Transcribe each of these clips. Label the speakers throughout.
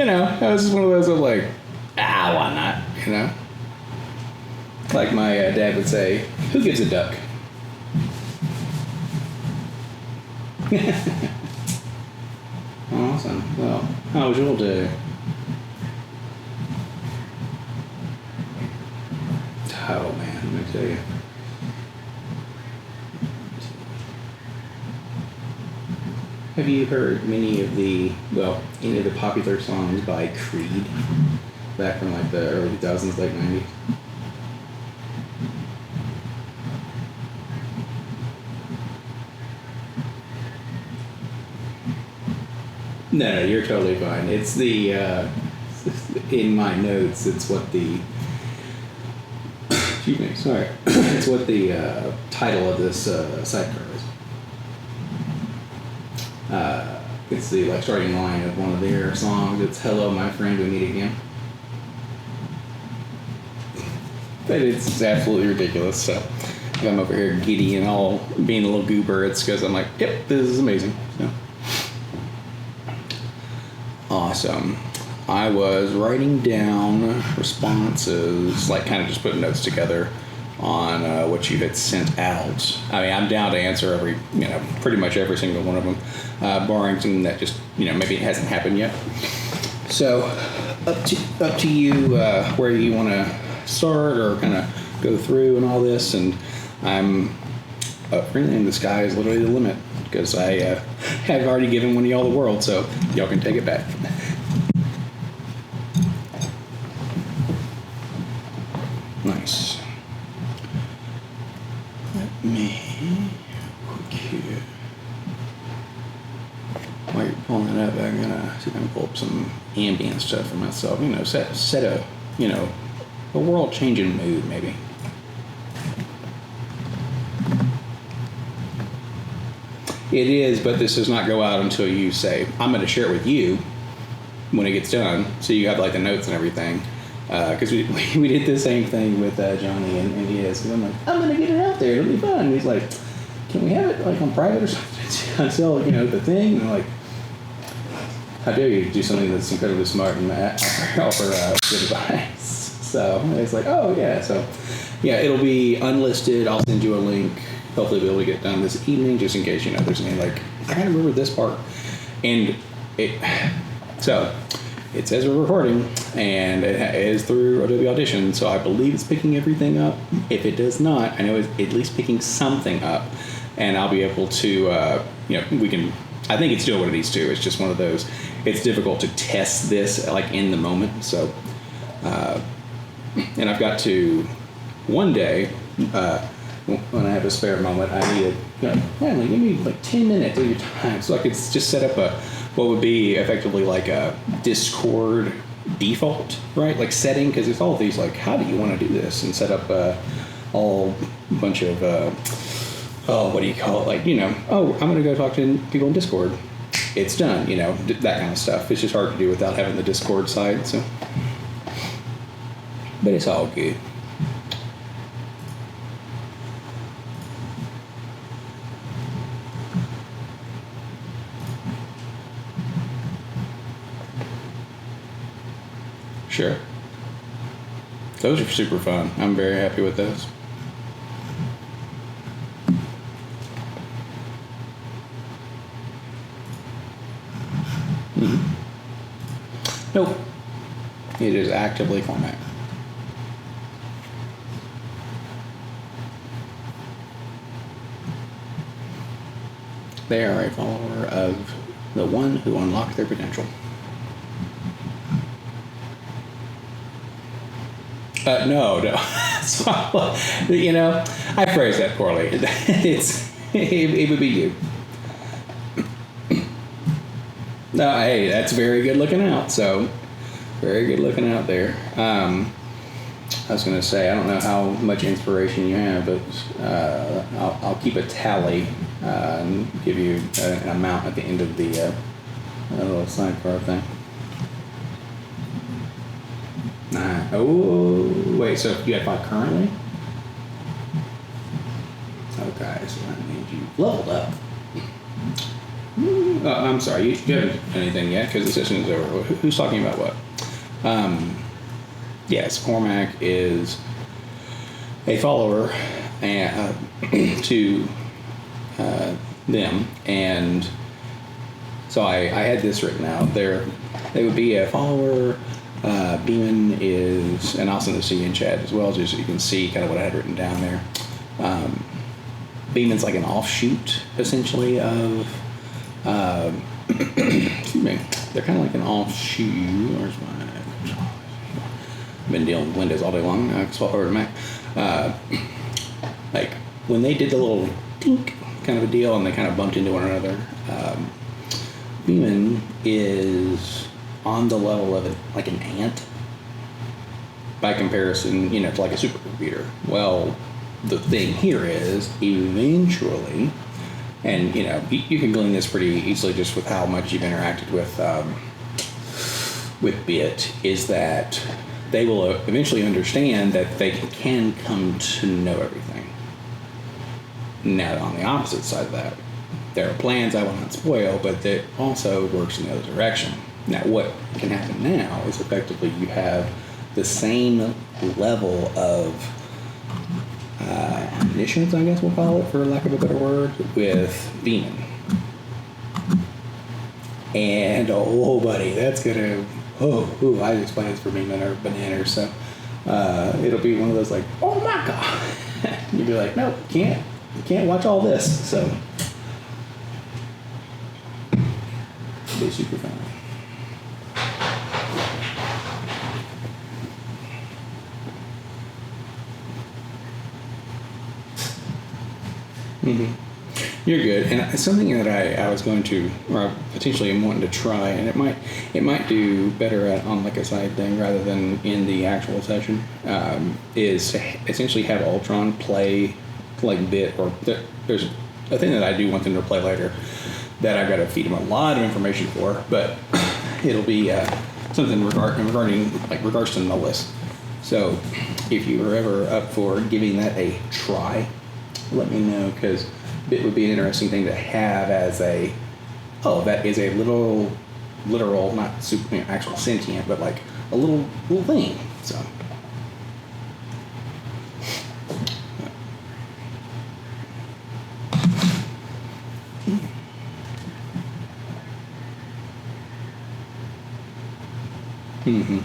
Speaker 1: I was just one of those of like, why not? Like my dad would say, who gives a duck? Awesome. Well, how was your day? Oh man, let me tell you. Have you heard any of the popular songs by Creed back from like the early 2000s, late 90s? No, you're totally fine. It's the, in my notes, it's what the, excuse me, sorry. It's what the title of this sidecar is. It's the starting line of one of their songs. It's "Hello, my friend, we meet again." But it's absolutely ridiculous. So if I'm over here giddy and all being a little goober, it's because I'm like, yep, this is amazing. So. Awesome. I was writing down responses, kind of just putting notes together on what you had sent out. I mean, I'm down to answer pretty much every single one of them, barring something that just, maybe it hasn't happened yet. So, up to you where you want to start or kind of go through and all this. And I'm really, the sky is literally the limit because I have already given one of y'all the world, so y'all can take it back. Nice. Let me quick here. While you're pulling it up, I'm gonna see if I can pull up some ambient stuff for myself. Set a a world-changing mood maybe. It is, but this does not go out until you say, I'm going to share it with you when it gets done. So you have the notes and everything. Because we did the same thing with Johnny and he is. I'm like, I'm going to get it out there. It'll be fun. And he's like, can we have it on private or something until, the thing? And I'm like, how dare you do something that's incredibly smart and offer good advice. So it's like, oh yeah. So yeah, it'll be unlisted. I'll send you a link. Hopefully we'll be able to get it done this evening, just in case, there's any I gotta remember this part. And so it says we're recording, and it is through Adobe Audition, so I believe it's picking everything up. If it does not, I know it's at least picking something up, and I'll be able to, we can, I think it's doing what it needs to. It's just one of those, it's difficult to test this in the moment, so, and I've got to, one day, when I have a spare moment, I need give me 10 minutes of your time so I could just set up what would be effectively a Discord default, right? Setting, because it's all of these, how do you want to do this? And set up all a bunch of, what do you call it? I'm going to go talk to people in Discord. It's done, that kind of stuff. It's just hard to do without having the Discord side, so. But it's all good. Sure. Those are super fun. I'm very happy with those. Mm-hmm. Nope. It is actively formatted. They are a follower of the one who unlocked their potential. No. I phrased that poorly. It would be you. No, hey, that's very good looking out. So, very good looking out there. I was going to say, I don't know how much inspiration you have, but I'll keep a tally and give you an amount at the end of the little sidecar thing. Oh, wait, so you have 5 currently? Okay, so that means you leveled up. I'm sorry, you haven't done anything yet because the session is over. Who's talking about what? Yes, Cormac is a follower to them, and so I had this written out there. They would be a follower. Beeman is, and I'll send this to you in chat as well, just so you can see kind of what I had written down there. Beeman's like an offshoot, essentially, of, excuse me, they're kind of like an offshoot. Where's my, I've been dealing with Windows all day long. I can swap over to Mac. Like when they did the little tink kind of a deal and they kind of bumped into one another, Beeman is on the level of like an ant by comparison, to like a supercomputer. Well, the thing here is eventually, and you can glean this pretty easily just with how much you've interacted with Bit, is that they will eventually understand that they can come to know everything. Now, on the opposite side of that, there are plans I will not spoil, but it also works in the other direction. Now, what can happen now is effectively you have the same level of omniscience, I guess we'll call it, for lack of a better word, with Beeman. And, oh, buddy, that's going to... I just explained this for Beeman or bananas, so it'll be one of those like, oh my God. You'll be like, no, you can't watch all this, so it'll be super fun. Mm-hmm. You're good, and it's something that I was going to, or I potentially am wanting to try, and it might do better on like a side thing rather than in the actual session, is to essentially have Ultron play like Bit, or there's a thing that I do want them to play later that I've got to feed them a lot of information for, but it'll be something regarding like regards to Nullus. So if you were ever up for giving that a try, let me know, because Bit would be an interesting thing to have as that is a literal, not super, actual sentient, but like a little thing. So. Mm-hmm.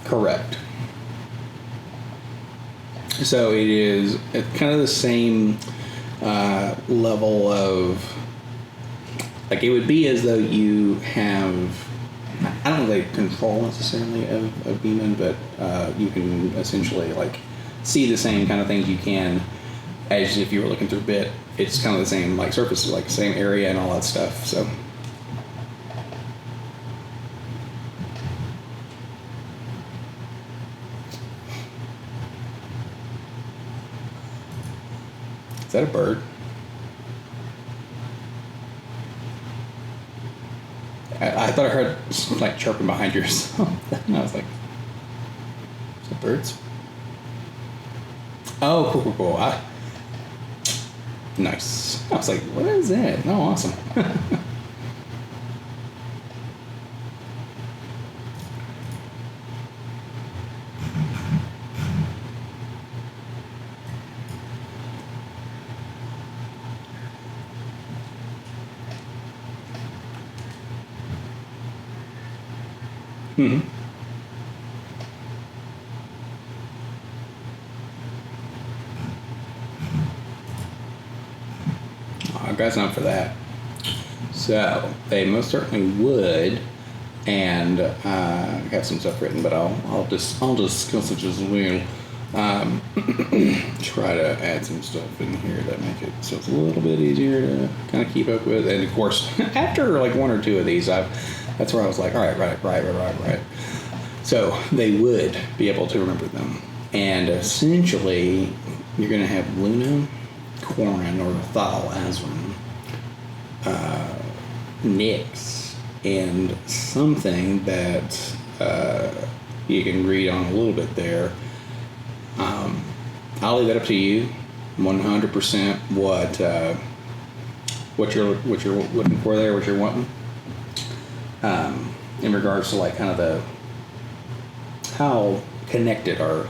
Speaker 1: Correct. So it is kind of the same level of, like, it would be as though you have, I don't know if they control necessarily of Beeman, but you can essentially like see the same kind of things you can as if you were looking through Bit. It's kind of the same like surfaces, like same area and all that stuff. So. Is that a bird? I thought I heard like chirping behind you or something. And I was like, is that birds? Oh, cool. Nice. I was like, what is that? Oh, awesome. Mm-hmm. I've got some for that. So they most certainly would, and I have some stuff written, but I'll discuss it as well. Try to add some stuff in here that make it so it's a little bit easier to kind of keep up with. And of course, after like one or two of these, that's where I was like, all right, right. So they would be able to remember them. And essentially, you're going to have Luna, Corin, or Thal Azran, Nyx, and something that you can read on a little bit there. I'll leave that up to you. 100% what you're looking for there, what you're wanting. In regards to like kind of the how connected our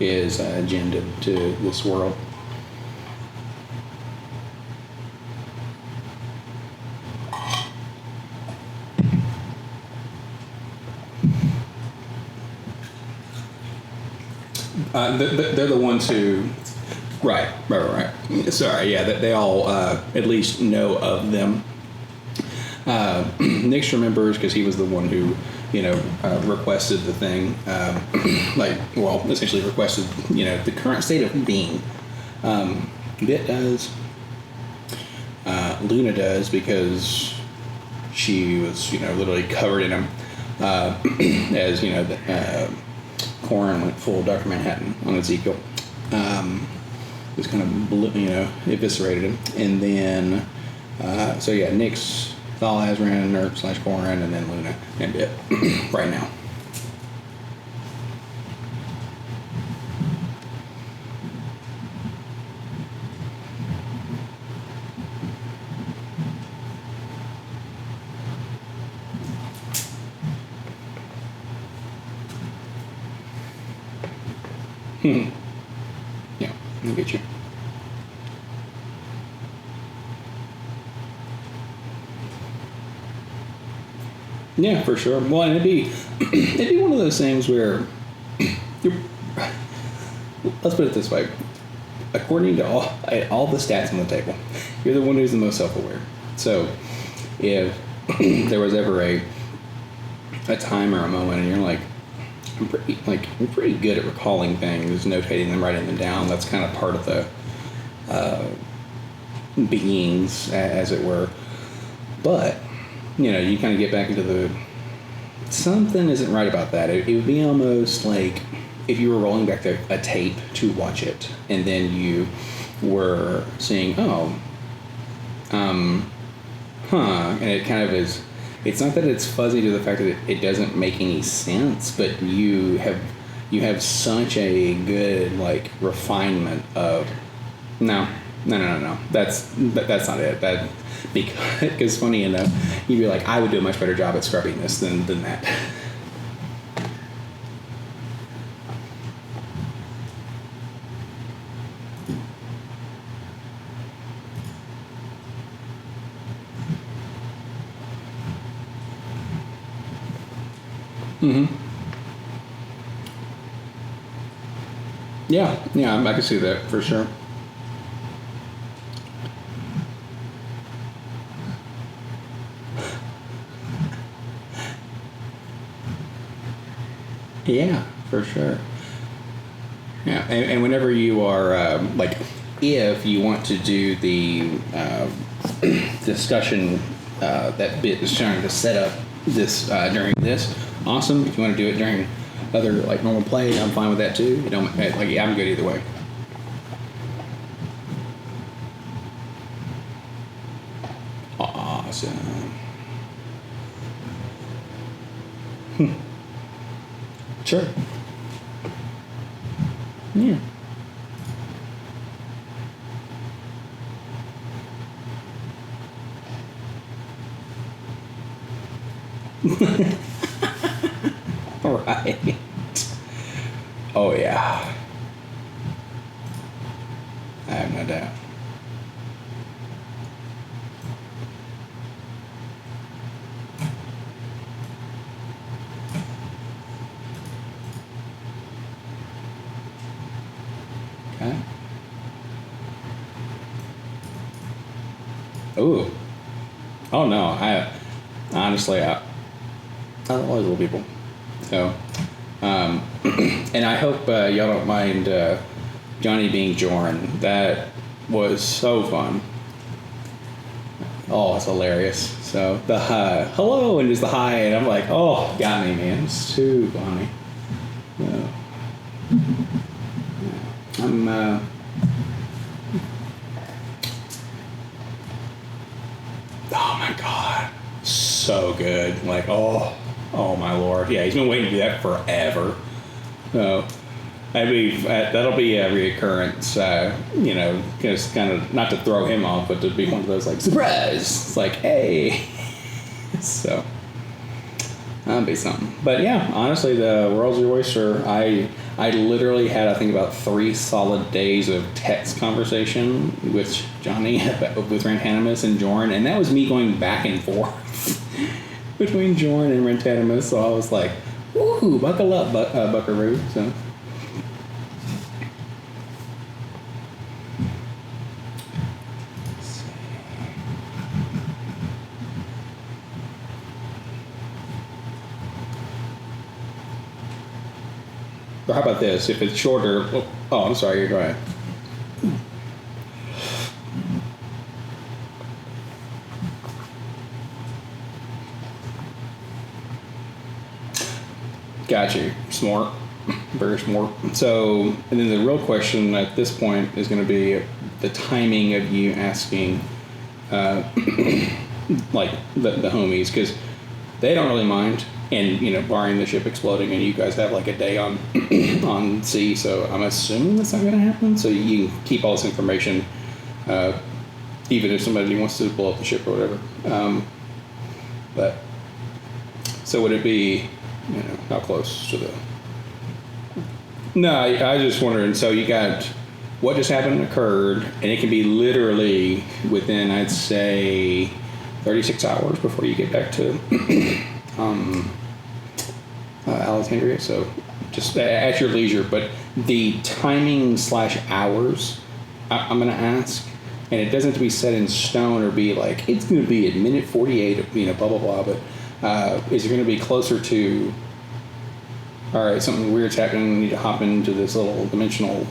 Speaker 1: is agenda to this world. They're the ones who, right. Sorry, yeah, they all at least know of them. Nick's remembers because he was the one who, requested the thing, essentially requested, the current state of being. Bit does. Luna does because she was, literally covered in them, as Corin went full Dr. Manhattan on Ezekiel. Just kind of, eviscerated him. And then, Nick's Thal Azran, Nerf / Corin, and then Luna and Bit right now. Yeah, I get you. Yeah, for sure. Well, and it'd be one of those things where let's put it this way. According to all the stats on the table, you're the one who's the most self-aware. So if there was ever a time or a moment and you're like, I'm pretty good at recalling things, notating them, writing them down. That's kind of part of the beings, as it were. But you kind of get back into something isn't right about that. It would be almost like if you were rolling back a tape to watch it, and then you were seeing, and it kind of is. It's not that it's fuzzy to the fact that it doesn't make any sense, but you have such a good refinement of no. That's not it. Because funny enough, you'd be like, I would do a much better job at scrubbing this than that. Mm-hmm. Yeah, I can see that for sure. Yeah, for sure. Yeah, and whenever you are if you want to do the discussion that Bit is trying to set up this during this, awesome. If you want to do it during other normal play, I'm fine with that too. I'm good either way. Awesome. Sure. Yeah. Right. Oh yeah. I have no doubt. Okay. Ooh. Oh no. I love little people. So, and I hope y'all don't mind Johnny being Jorn. That was so fun. Oh, it's hilarious. So the hello and just the hi, and I'm like, oh, got me, man. It's too funny. Yeah. I'm oh my god, so good. Oh my lord. Yeah, he's been waiting to do that forever. So That'll be a reoccurrence. Just kind of not to throw him off, but to be one of those like surprise. It's like, hey, so that'll be something. But yeah, honestly, the world's your oyster. I literally had, I think, about 3 solid days of text conversation with Johnny with Rantanimus and Jorn, and that was me going back and forth between Jorn and Rantanimus. So I was like, "Ooh, buckle up, Buckaroo." So. Or how about this? If it's shorter... Oh, I'm sorry. You go ahead. Got you. Smart. Very smart. So, and then the real question at this point is going to be the timing of you asking, like, the homies, because they don't really mind. And, barring the ship exploding, and you guys have like a day on on sea, so I'm assuming that's not going to happen. So you can keep all this information, even if somebody wants to blow up the ship or whatever. But so would it be, how close to the? No, I was just wondering. So you got what just happened occurred, and it can be literally within, I'd say, 36 hours before you get back to. Alexandria, so just at your leisure. But the timing / hours, I'm going to ask, and it doesn't have to be set in stone or be like it's going to be at minute 48, blah blah blah. But is it going to be closer to? All right, something weird's happening. We need to hop into this little dimensional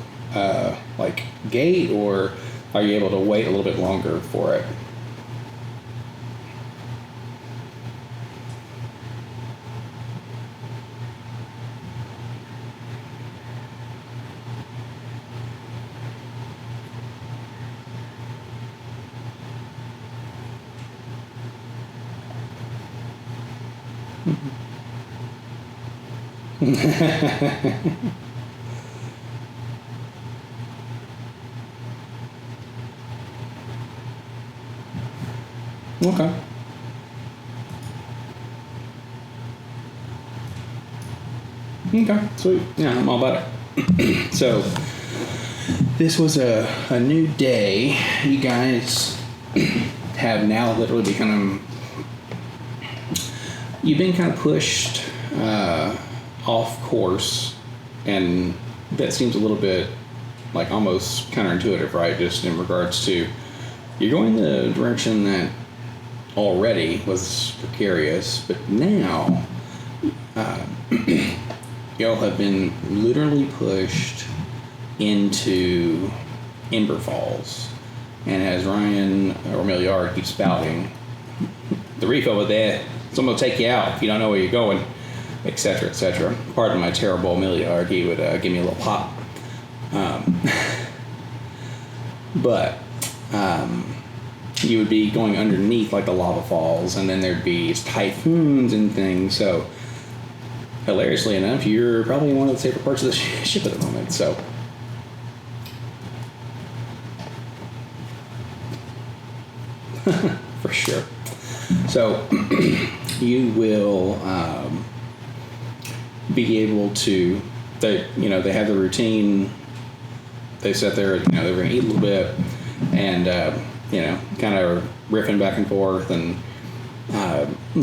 Speaker 1: like gate, or are you able to wait a little bit longer for it? Okay. Okay, sweet. Yeah, I'm all about it. So, this was a new day. You guys have now literally become... You've been kind of pushed off course, and that seems a little bit like almost counterintuitive, right? Just in regards to you're going the direction that already was precarious, but now y'all have been literally pushed into Ember Falls, and as Ryan or Milliard keeps spouting, the reef over there, someone will take you out if you don't know where you're going, etc., etc. Pardon my terrible Milliard, he would give me a little pop. But you would be going underneath like the lava falls, and then there'd be typhoons and things. So, hilariously enough, you're probably one of the safer parts of the ship at the moment. So, for sure. So, you will be able to. They have the routine. They sit there. They're going to eat a little bit, and kind of riffing back and forth. And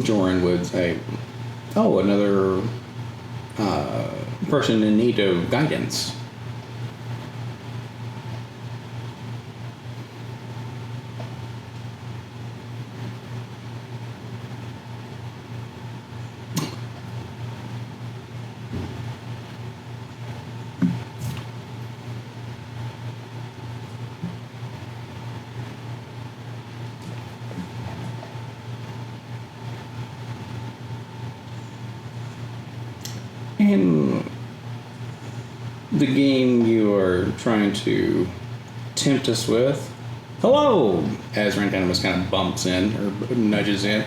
Speaker 1: Joran would say, "Oh, another person in need of guidance." And the game you are trying to tempt us with, hello, as Rantanimus kind of bumps in or nudges in.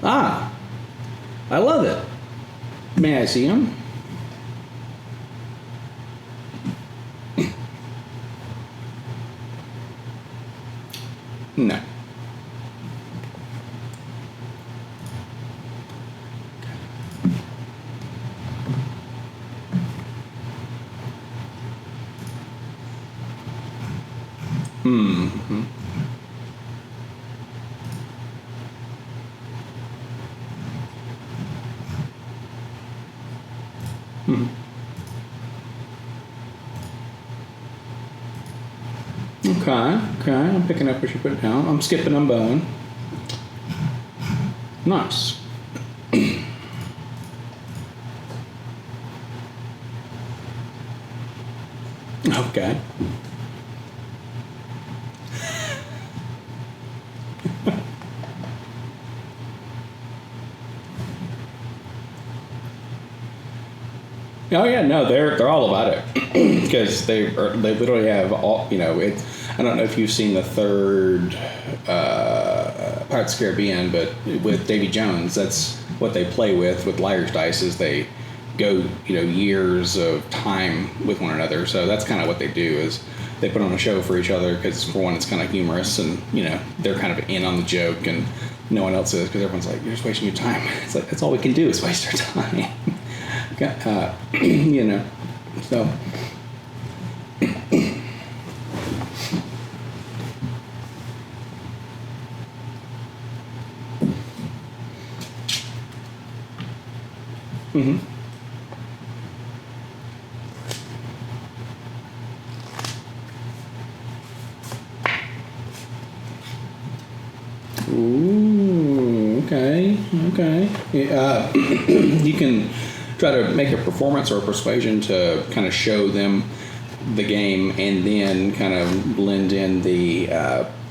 Speaker 1: Ah, I love it. May I see him? No. Mm-hmm. Mm-hmm. Okay. I'm picking up what you put down. I'm skipping on bone. Nice. Okay. Oh yeah, no, they're all about it because they literally have all, you know. It's, I don't know if you've seen the third Pirates of the Caribbean, but with Davy Jones, that's what they play with Liar's Dice. Is they go, you know, years of time with one another. So that's kind of what they do, is they put on a show for each other because, for one, it's kind of humorous, and you know, they're kind of in on the joke, and no one else is, because everyone's like, you're just wasting your time. It's like, that's all we can do is waste our time. You know, so. Mm-hmm. Ooh, okay. You can try to make a performance or a persuasion to kind of show them the game, and then kind of blend in the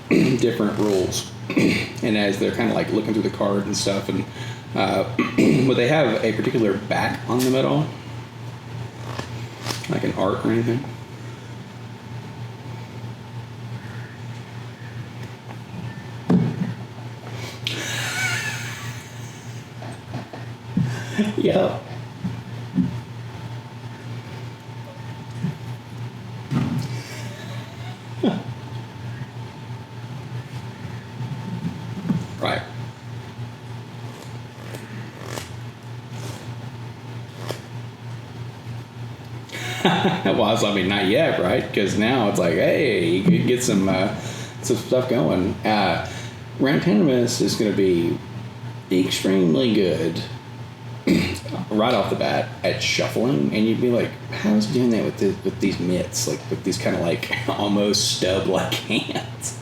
Speaker 1: different rules. And as they're kind of like looking through the card and stuff, and would they have a particular back on them at all? Like an art or anything? Yeah. Right. Well, I mean, not yet, right? Because now it's like, hey, you could get some stuff going. Rantanimous is going to be extremely good right off the bat at shuffling, and you'd be like, how's he doing that with these mitts, like with these kind of like almost stub-like hands?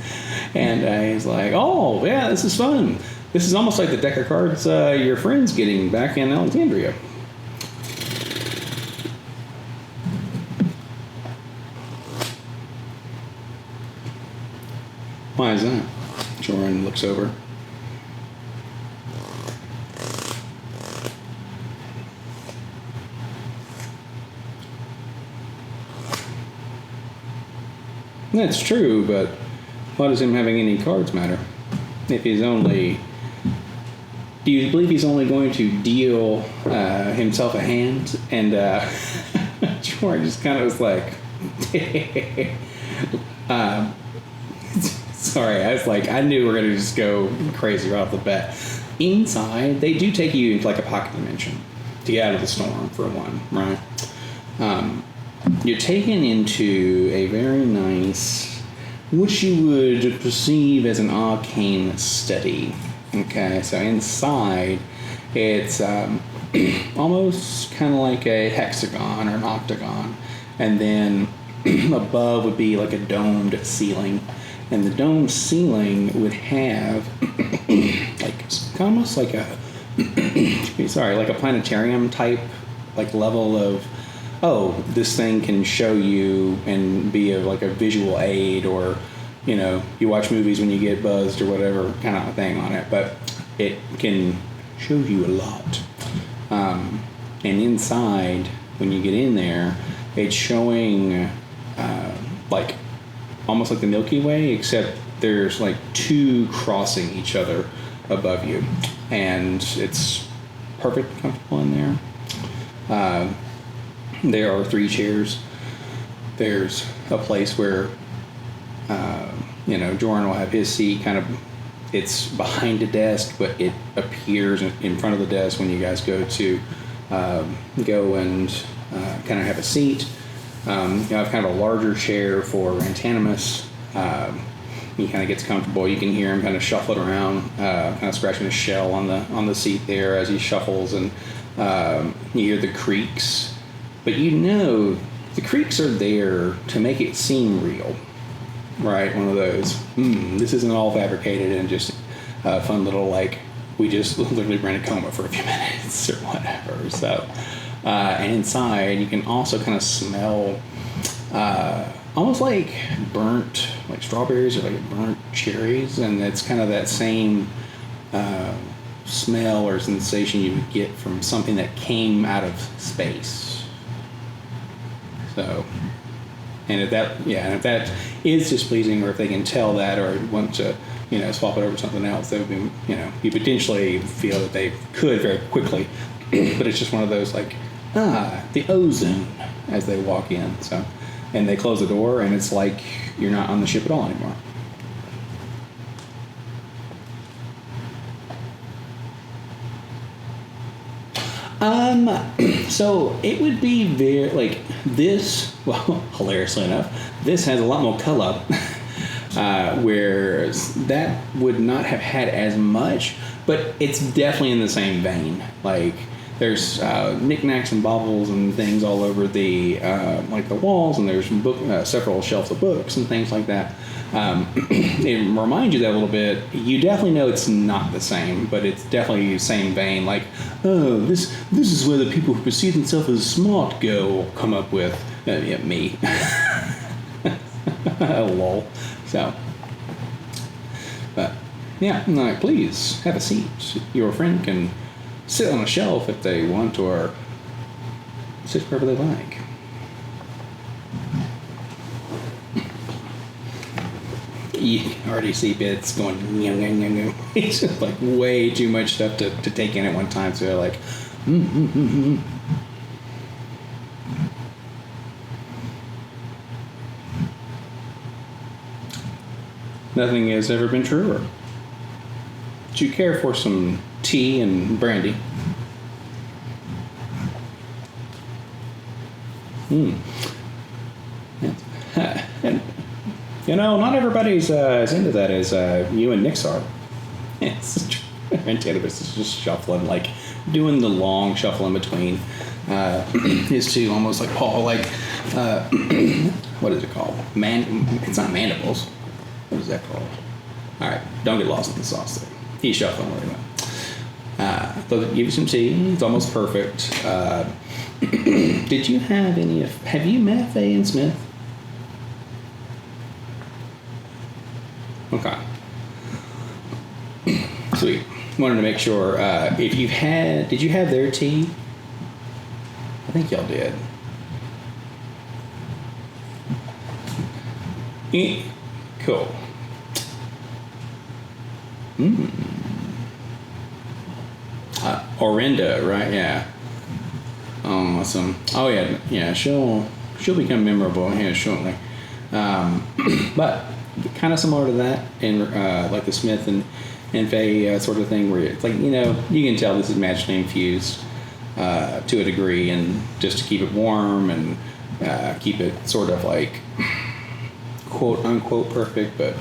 Speaker 1: And he's like, oh yeah, this is fun. This is almost like the deck of cards your friend's getting back in Alexandria. Why is that? Joran looks over. That's true, but why does him having any cards matter? If he's only... Do you believe he's only going to deal himself a hand? And Joran just kind of was like... Sorry, I was like, I knew we were going to just go crazy right off the bat. Inside, they do take you into like a pocket dimension to get out of the storm, for one, right? You're taken into a very nice, what you would perceive as an arcane study. Okay, so inside, it's almost kind of like a hexagon or an octagon, and then above would be like a domed ceiling. And the domed ceiling would have like almost like a like a planetarium type like level of, oh, this thing can show you and be like a visual aid, or you know, you watch movies when you get buzzed or whatever kind of thing on it, but it can show you a lot. And inside, when you get in there, it's showing like almost like the Milky Way, except there's like two crossing each other above you, and it's perfect comfortable in there. There are 3 chairs. There's a place where Jordan will have his seat kind of, it's behind the desk, but it appears in front of the desk when you guys go to go and kind of have a seat. You have kind of a larger chair for Antanimus. He kind of gets comfortable. You can hear him kind of shuffling around, kind of scratching his shell on the seat there as he shuffles, and you hear the creaks. But the creaks are there to make it seem real, right? One of those, this isn't all fabricated and just a fun little, like, we just literally ran a coma for a few minutes or whatever. So, and inside you can also kind of smell almost like burnt, like strawberries or like burnt cherries, and it's kind of that same smell or sensation you would get from something that came out of space. So, and if that is displeasing, or if they can tell that or want to, swap it over something else, that would be, you potentially feel that they could very quickly, but it's just one of those like, the ozone as they walk in. So, and they close the door, and it's like you're not on the ship at all anymore. So it would be very, like, this, well, hilariously enough, this has a lot more color, whereas that would not have had as much, but it's definitely in the same vein. Like, there's knickknacks and baubles and things all over the like the walls, and there's several shelves of books and things like that. It reminds you that a little bit. You definitely know it's not the same, but it's definitely the same vein. Like, oh, this is where the people who perceive themselves as smart go come up with me. Lol. So, but yeah, like, please have a seat. Your friend can sit on a shelf if they want, or sit wherever they like. You can already see bits going, it's just like way too much stuff to take in at one time, so they're like, Nothing has ever been truer. Do you care for some tea and brandy? And, not everybody's as into that as you and Nick's are. And Davis is just shuffling, like doing the long shuffle in between his two, almost like Paul, like what is it called? It's not mandibles. What is that called? All right, don't get lost in the sauce there. He's shuffling really well. They'll give you some tea. It's almost perfect. Did you have have you met Faye and Smith? Okay. Sweet. Wanted to make sure did you have their tea? I think y'all did. Cool. Orinda, right? Yeah. Awesome. Oh yeah. She'll become memorable here shortly. But kind of similar to that, and like the Smith and Faye sort of thing, where it's like, you can tell this is magically infused to a degree, and just to keep it warm and keep it sort of like quote unquote perfect, but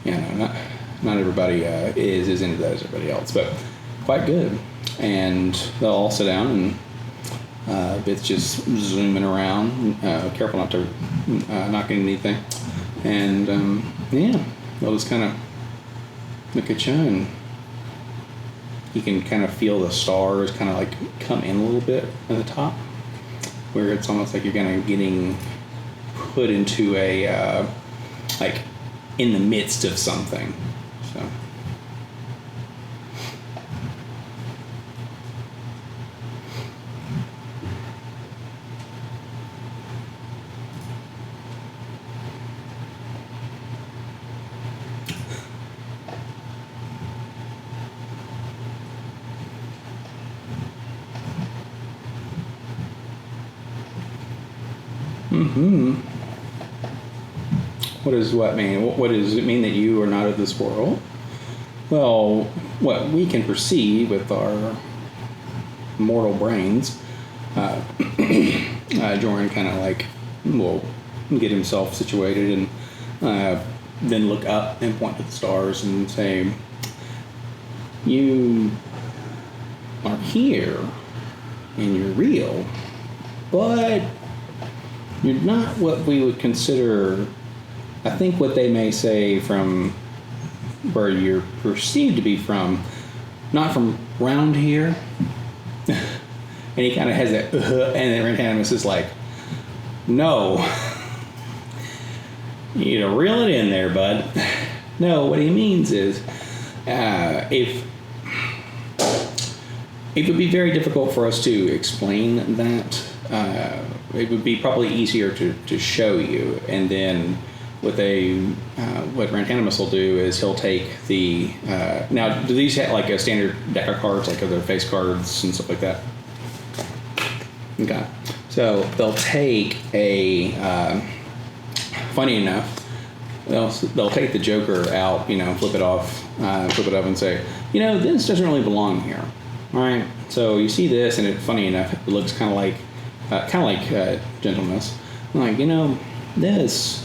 Speaker 1: not everybody is as into that as everybody else, but quite good. And they'll all sit down, and Bit's just zooming around, careful not to knock into anything. And they'll just kind of look at you, and you can kind of feel the stars kind of like come in a little bit at the top, where it's almost like you're kind of getting put into a like in the midst of something. So. What does what mean? What does it mean that you are not of this world? Well, what we can perceive with our mortal brains, Jordan kind of like will get himself situated and then look up and point to the stars and say, you are here and you're real, but you're not what we would consider, I think what they may say from where you're perceived to be from, not from round here. And he kind of has that, and then Rantamus is like, no. You need to reel it in there, bud. No, what he means is, if it would be very difficult for us to explain that, it would be probably easier to show you, and then what Rantamus will do is he'll take the now, do these have like a standard deck of cards, like other face cards and stuff like that? Okay, so they'll take a funny enough, they'll take the Joker out, flip it up and say, this doesn't really belong here. All right, so you see this, and funny enough, it looks kind of like gentleness. I'm like, this.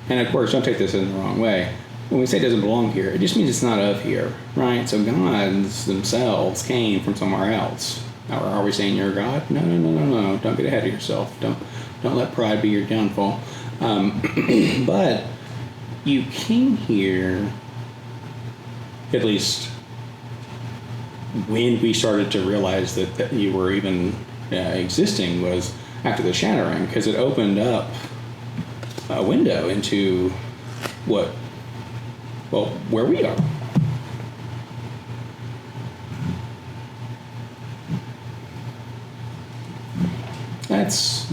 Speaker 1: And of course, don't take this in the wrong way. When we say it doesn't belong here, it just means it's not of here, right? So gods themselves came from somewhere else. Now, are we saying you're a god? No. Don't get ahead of yourself. Don't let pride be your downfall. But you came here, at least when we started to realize that you were even existing, was after the shattering, because it opened up a window into where we are. That's,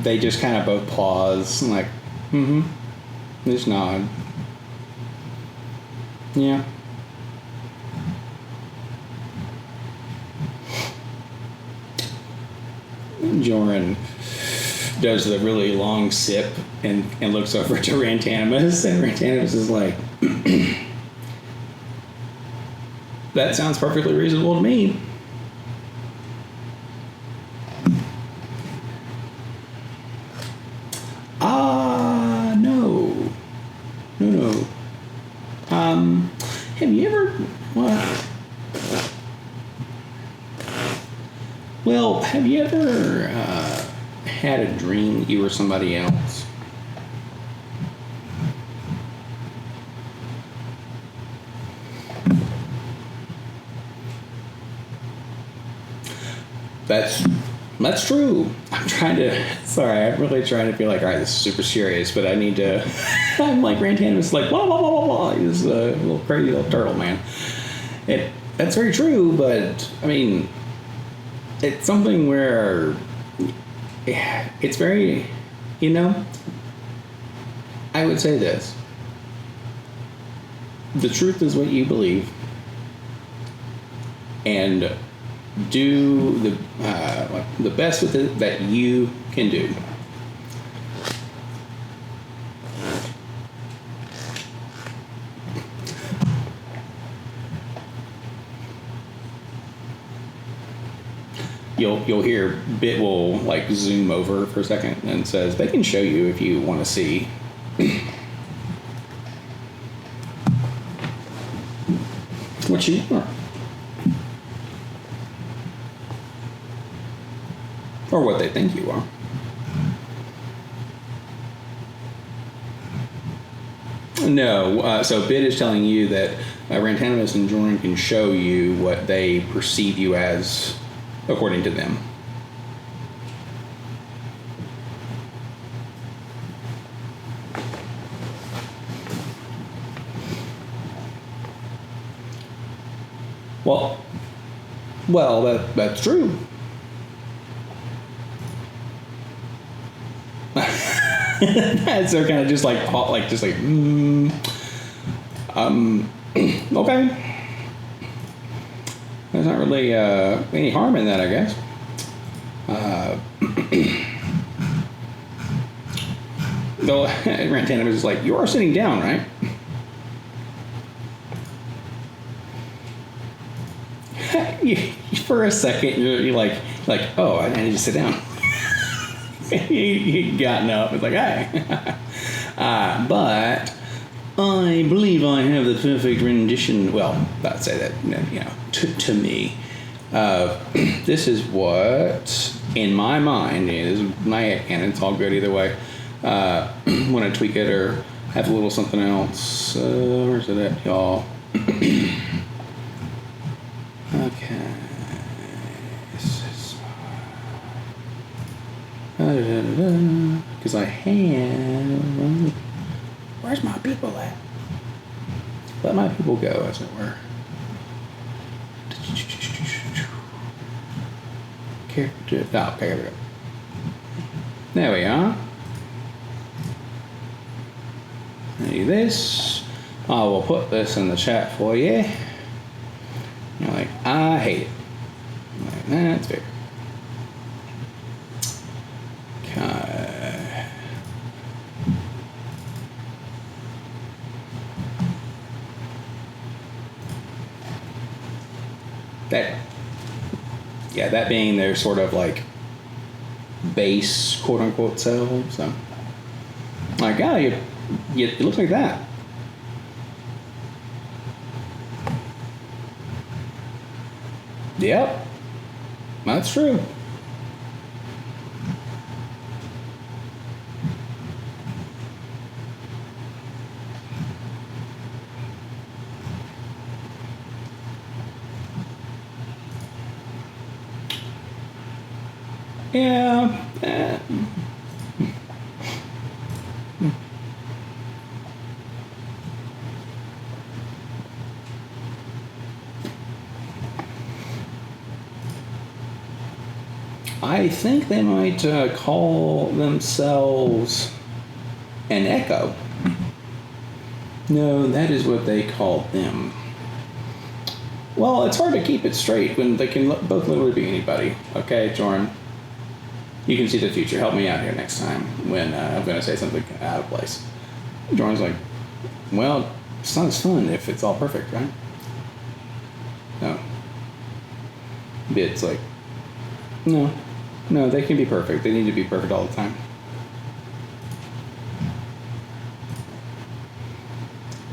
Speaker 1: they just kind of both pause and like, just nod. Yeah. Joran does the really long sip and looks over to Rantamus, and Rantamus is like, that sounds perfectly reasonable to me. No. Have you ever, have you ever had a dream that you were somebody else? That's true. I'm really trying to be like, all right, this is super serious, but I need to, I'm like, Rantamus like, blah, blah, blah, blah, blah. He's a little crazy little turtle, man. That's very true, but, I mean, it's something where it's very, I would say this. The truth is what you believe, and do the best with it that you can do. You'll hear Bit will like zoom over for a second and says they can show you if you want to see. What you are. Or what they think you are. No, so Bit is telling you that Rantamus and Jordan can show you what they perceive you as according to them. Well, that's true. So kind of just like okay. There's not really any harm in that, I guess. the Rantana was like, "You are sitting down, right?" For a second, you're like, "Oh, I need to sit down." He gotten up. It's like, "Hey," but I believe I have the perfect rendition. Well, I'd say that, to me. This is what, in my mind, is my headcanon. It's all good either way. Want to tweak it or have a little something else? Where's it at, y'all? Okay. Because I have. Where's my people at? Let my people go, as it were. Character. Oh, okay, here we go. There we are. Do this. I will put this in the chat for you. You're like, I hate it. I'm like, that's fair. Okay. That being their sort of like base quote unquote self. So, like, oh, you look like that. Yep, that's true. Yeah. I think they might call themselves an echo. No, that is what they call them. Well, it's hard to keep it straight when they can both literally be anybody. Okay, Jordan, you can see the future. Help me out here next time when I'm going to say something out of place. Jordan's like, well, it's not as fun if it's all perfect, right? No. It's like, no, they can be perfect. They need to be perfect all the time.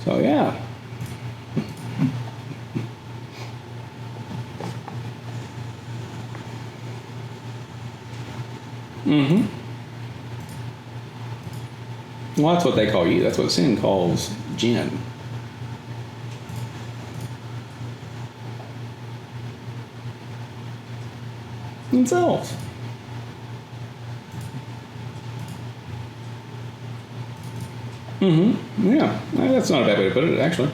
Speaker 1: So, yeah. Mm-hmm. Well, that's what they call you. That's what Sin calls Jinn. Themselves. Mm-hmm. Yeah. That's not a bad way to put it, actually.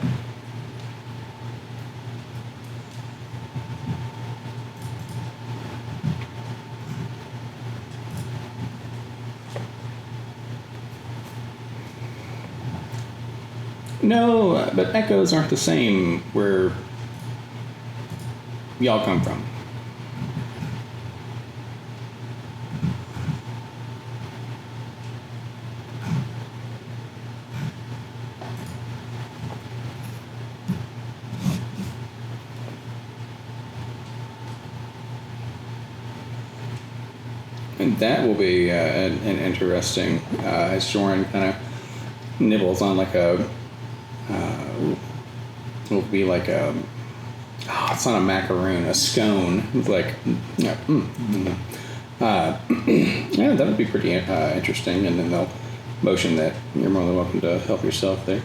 Speaker 1: No, but echoes aren't the same where y'all come from. And that will be an interesting, as Joran kind of nibbles on like a, it'll be like a, it's not a macaroon, a scone. It's like, yeah, yeah, that would be pretty interesting. And then they'll motion that you're more than welcome to help yourself there.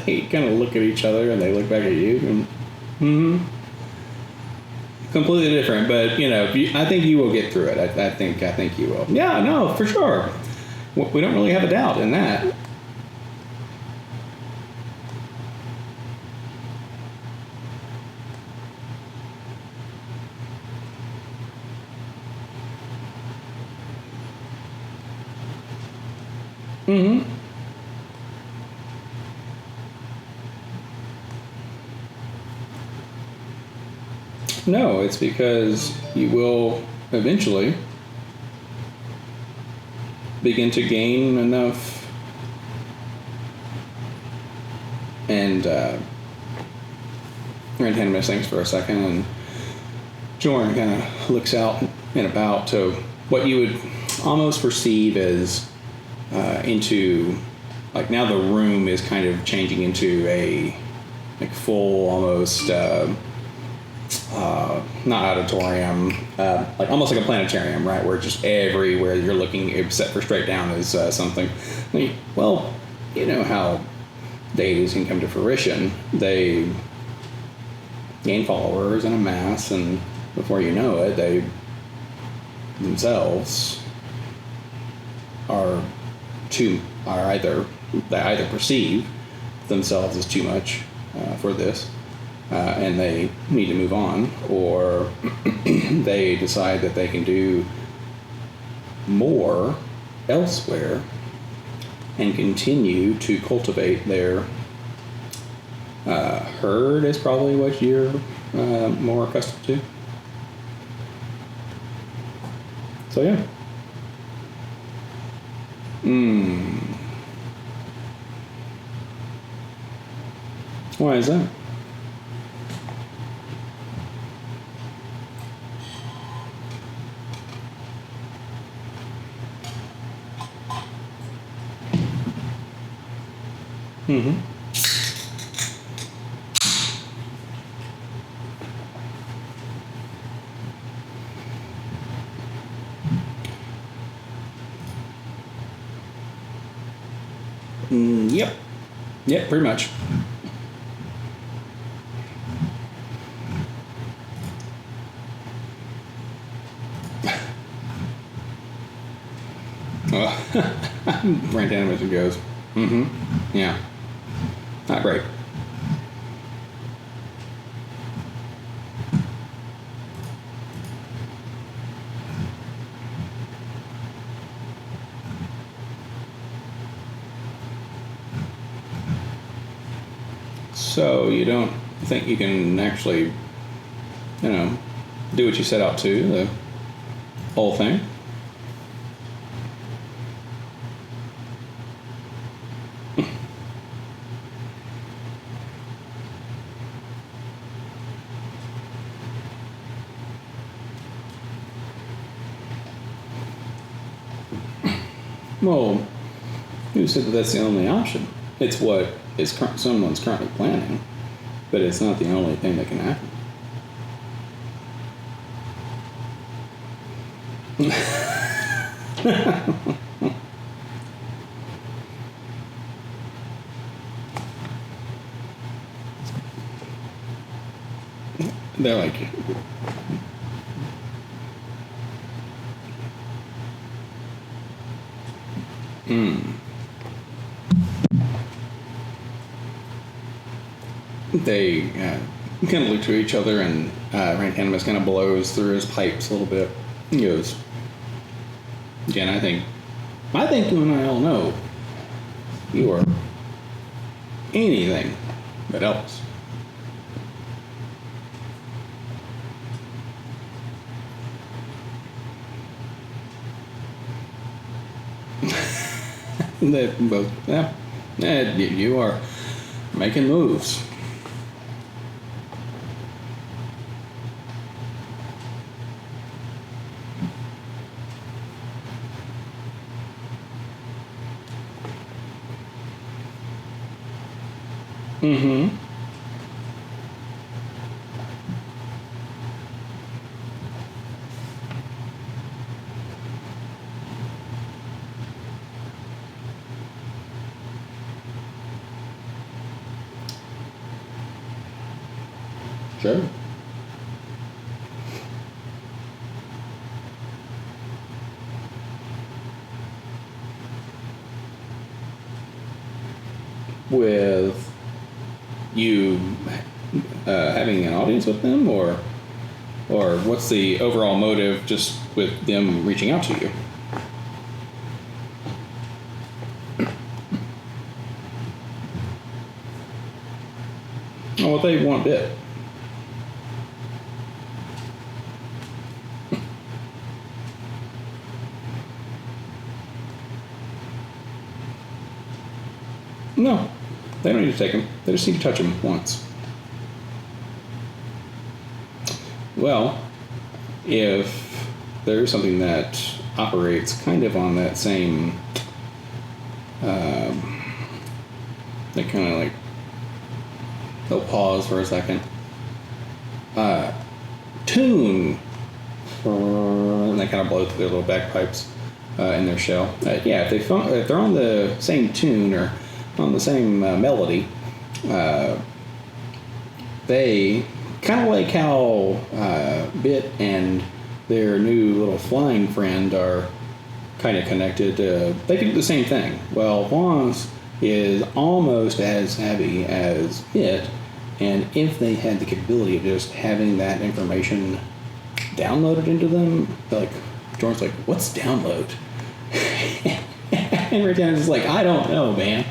Speaker 1: They kind of look at each other and they look back at you. And, completely different, but I think you will get through it. I think you will. Yeah, no, for sure. We don't really have a doubt in that. Mm-hmm. No, it's because you will eventually begin to gain enough and Rantan missed things for a second, and Jordan kind of looks out and about to what you would almost perceive as into, like, now the room is kind of changing into a like full almost not auditorium, like almost like a planetarium, right? Where just everywhere you're looking, except for straight down, is something. Well, you know how deities can come to fruition. They gain followers and amass, and before you know it, they themselves they either perceive themselves as too much for this, and they need to move on, or they decide that they can do more elsewhere and continue to cultivate their herd, is probably what you're more accustomed to. So yeah. Why is that? Mm-hmm. Yep. Yep, pretty much. Brent Animation goes, yeah. Not great. So you don't think you can actually, do what you set out to, the whole thing? Well, who said that that's the only option? It's what someone's currently planning, but it's not the only thing that can happen. They're like, They kind of look to each other, and Rantanmus kind of blows through his pipes a little bit. He goes, Jen, I think you and I all know you are anything but Elvis. They both, you are making moves. Mm-hmm. Sure. With you having an audience with them, or what's the overall motive just with them reaching out to you? Oh, well, they want bit. No, they don't need to take them. They just need to touch them once. Well, if there's something that operates kind of on that same, they kind of like, they'll pause for a second. Tune. And they kind of blow through their little bagpipes in their shell. Yeah, if they're on the same tune or on the same melody, they kind of like how Bit and their new little flying friend are kind of connected. They can do the same thing. Well, Vons is almost as savvy as Bit, and if they had the capability of just having that information downloaded into them, like Jordan's like, "What's download?" And Raytan's just like, "I don't know, man."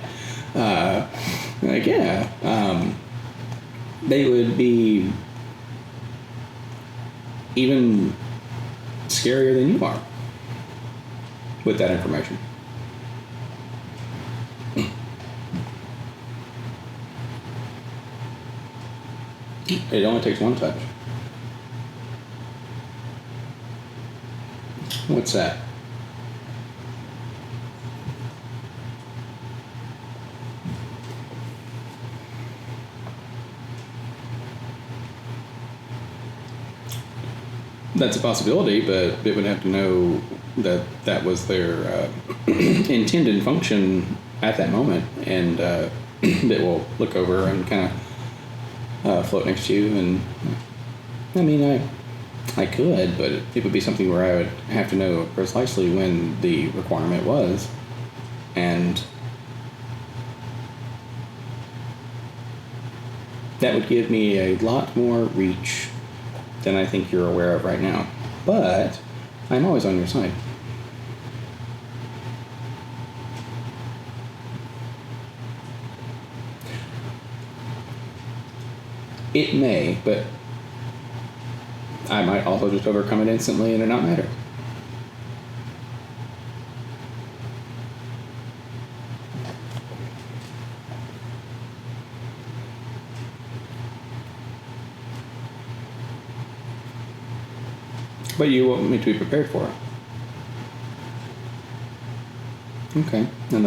Speaker 1: Like, yeah, they would be even scarier than you are with that information. It only takes one touch. What's that? That's a possibility, but it would have to know that that was their intended function at that moment, and it will look over and kind of float next to you. And I mean, I could, but it would be something where I would have to know precisely when the requirement was, and that would give me a lot more reach than I think you're aware of right now. But I'm always on your side. It may, but I might also just overcome it instantly and it not matter. But you want me to be prepared for it. Okay. And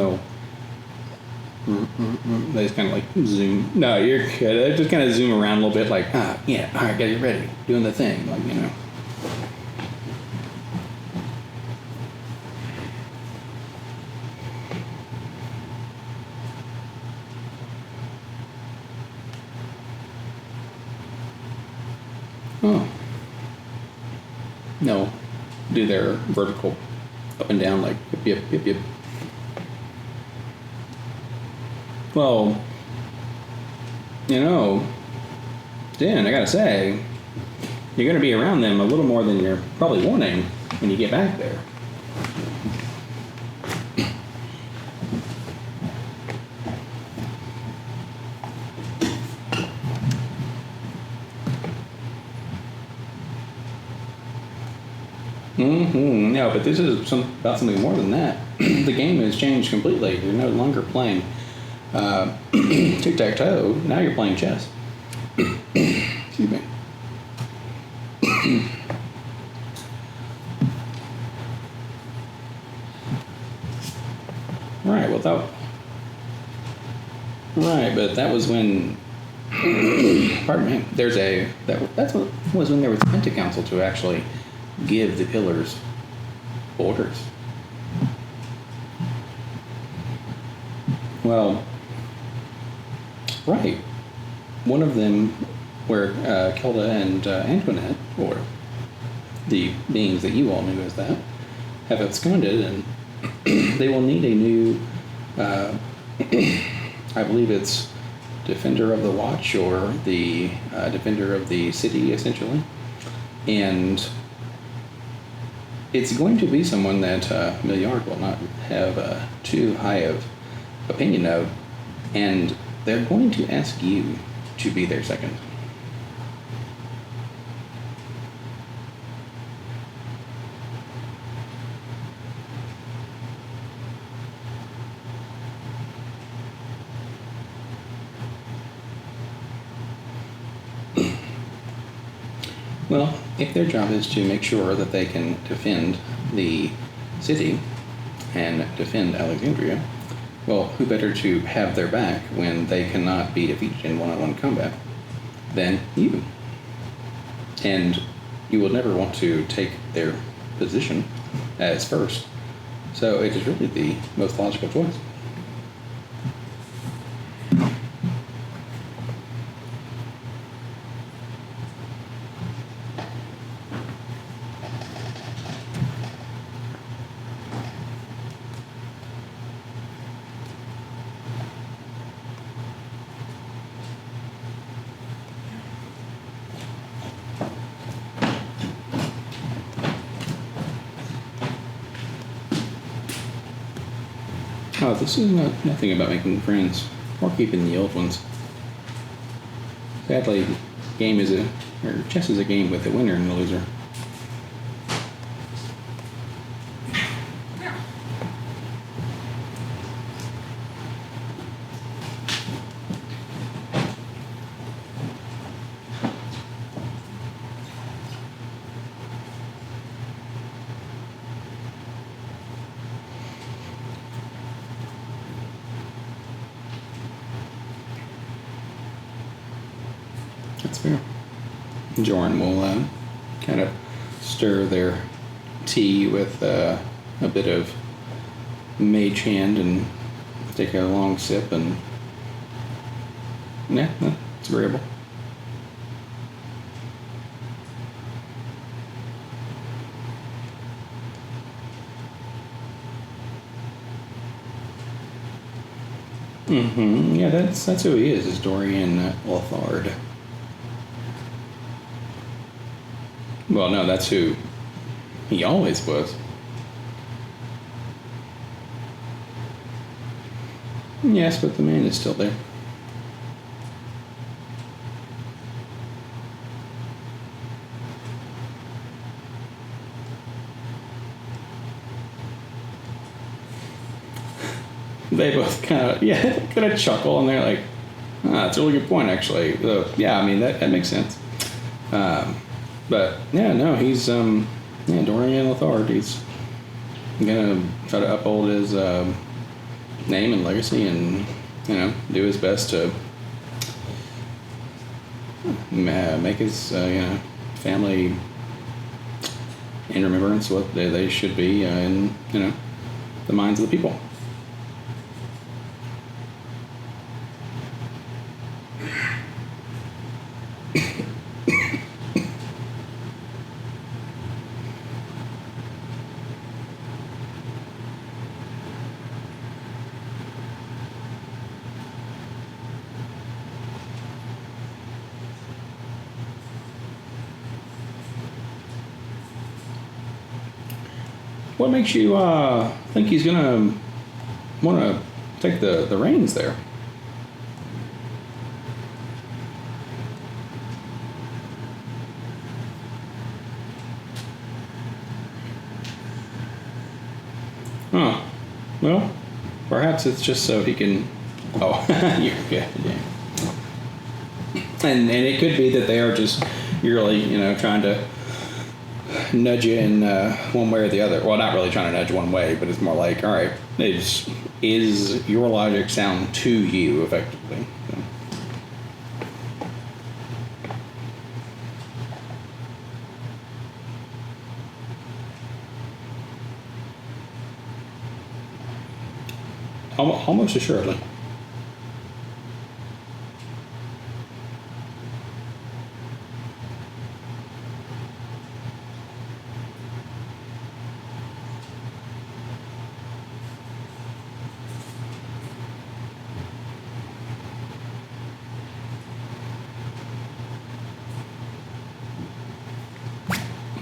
Speaker 1: they just kind of like zoom. No, you're good. They just kind of zoom around a little bit like, yeah, all right, get you ready. Doing the thing, like, you know. Oh. No, do their vertical up and down like yip, yip, yip, yip. Well, you know, Dan, I gotta say, you're gonna be around them a little more than you're probably wanting when you get back there. No, but this is about something more than that. The game has changed completely. You're no longer playing tic-tac-toe. Now you're playing chess. Excuse me. Right. Well, right, but that was when. Pardon me. That's what was when there was a Penta Council to actually give the pillars orders. Well, right. One of them, where Kelda and Antoinette, or the beings that you all knew as that, have absconded, and they will need a new, I believe it's Defender of the Watch, or the Defender of the City, essentially. And it's going to be someone that Milliard will not have too high of opinion of, and they're going to ask you to be there second. Well, if their job is to make sure that they can defend the city and defend Alexandria, well, who better to have their back when they cannot be defeated in one-on-one combat than you? And you will never want to take their position as first. So it is really the most logical choice. Oh, this is nothing about making friends or keeping the old ones. Sadly, chess is a game with a winner and a loser. That's fair. Jorn will kind of stir their tea with a bit of mage hand and take a long sip, and yeah, it's agreeable. Yeah, that's who he is Dorian Lothard. Well, no, that's who he always was. Yes, but the man is still there. They both kind of chuckle, and they're like, that's a really good point, actually. So, yeah, I mean, that makes sense. But, yeah, no, he's, Dorian Lothard. He's going to try to uphold his name and legacy and, do his best to make his, family in remembrance what they should be in, the minds of the people. What makes you think he's gonna want to take the reins there? Huh. Well, perhaps it's just so he can. Oh, you're good. Yeah. And it could be that they are just really, trying to nudge you in one way or the other. Well, not really trying to nudge one way, but it's more like, all right, is your logic sound to you effectively? So. Almost assuredly.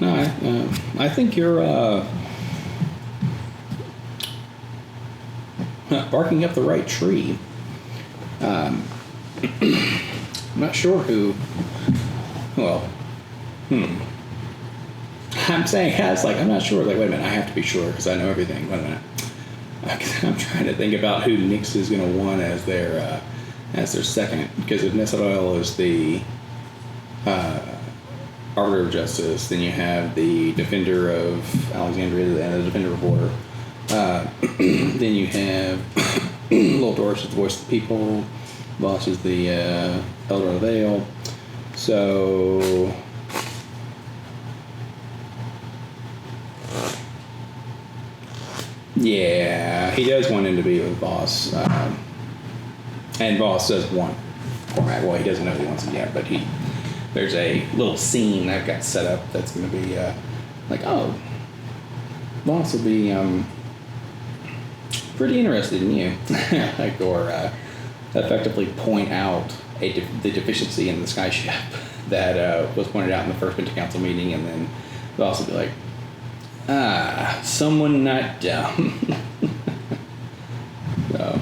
Speaker 1: No, I think you're barking up the right tree. I'm not not sure who. Well, I'm saying I'm not sure. Like, wait a minute, I have to be sure because I know everything. Wait a minute. I'm trying to think about who Nix is going to want as their second, because if Nessa Doyle is the arbiter of justice, then you have the defender of Alexandria and the defender of order. Then you have Lil Doris is the voice of the people. Boss is the elder of the veil. So. Yeah, he does want him to be with Boss. And Boss does want Cormac. Well, he doesn't know he wants him yet, but there's a little scene I've got set up that's going to be Boss will be pretty interested in you. or effectively point out the deficiency in the skyship that was pointed out in the first Winter Council meeting, and then Boss will be like, someone not dumb. So.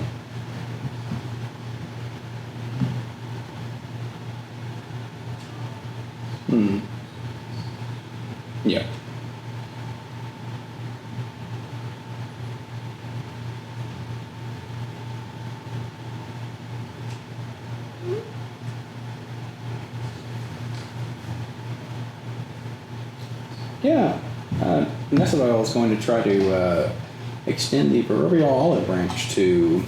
Speaker 1: Yeah. Yeah. Nessadile is going to try to extend the proverbial olive branch to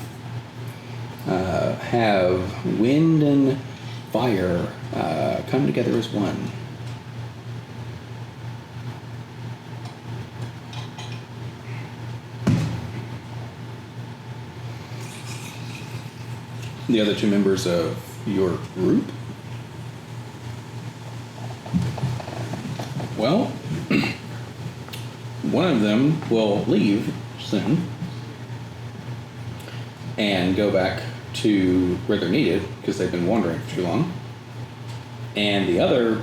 Speaker 1: have wind and fire come together as one. The other two members of your group? Well, one of them will leave soon and go back to where they're needed because they've been wandering for too long. And the other,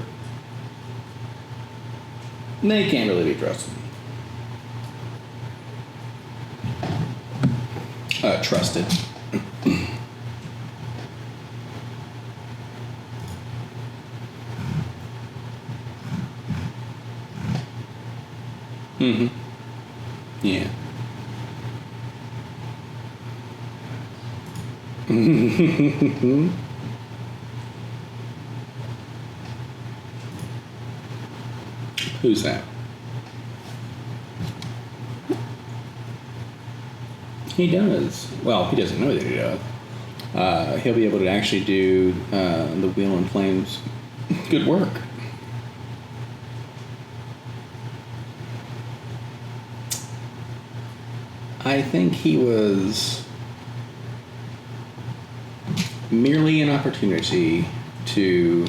Speaker 1: they can't really be trusted. Trusted. Mm-hmm. Yeah. Who's that? He does. Well, he doesn't know that he does. He'll be able to actually do the Wheel and Flames good work. I think he was merely an opportunity to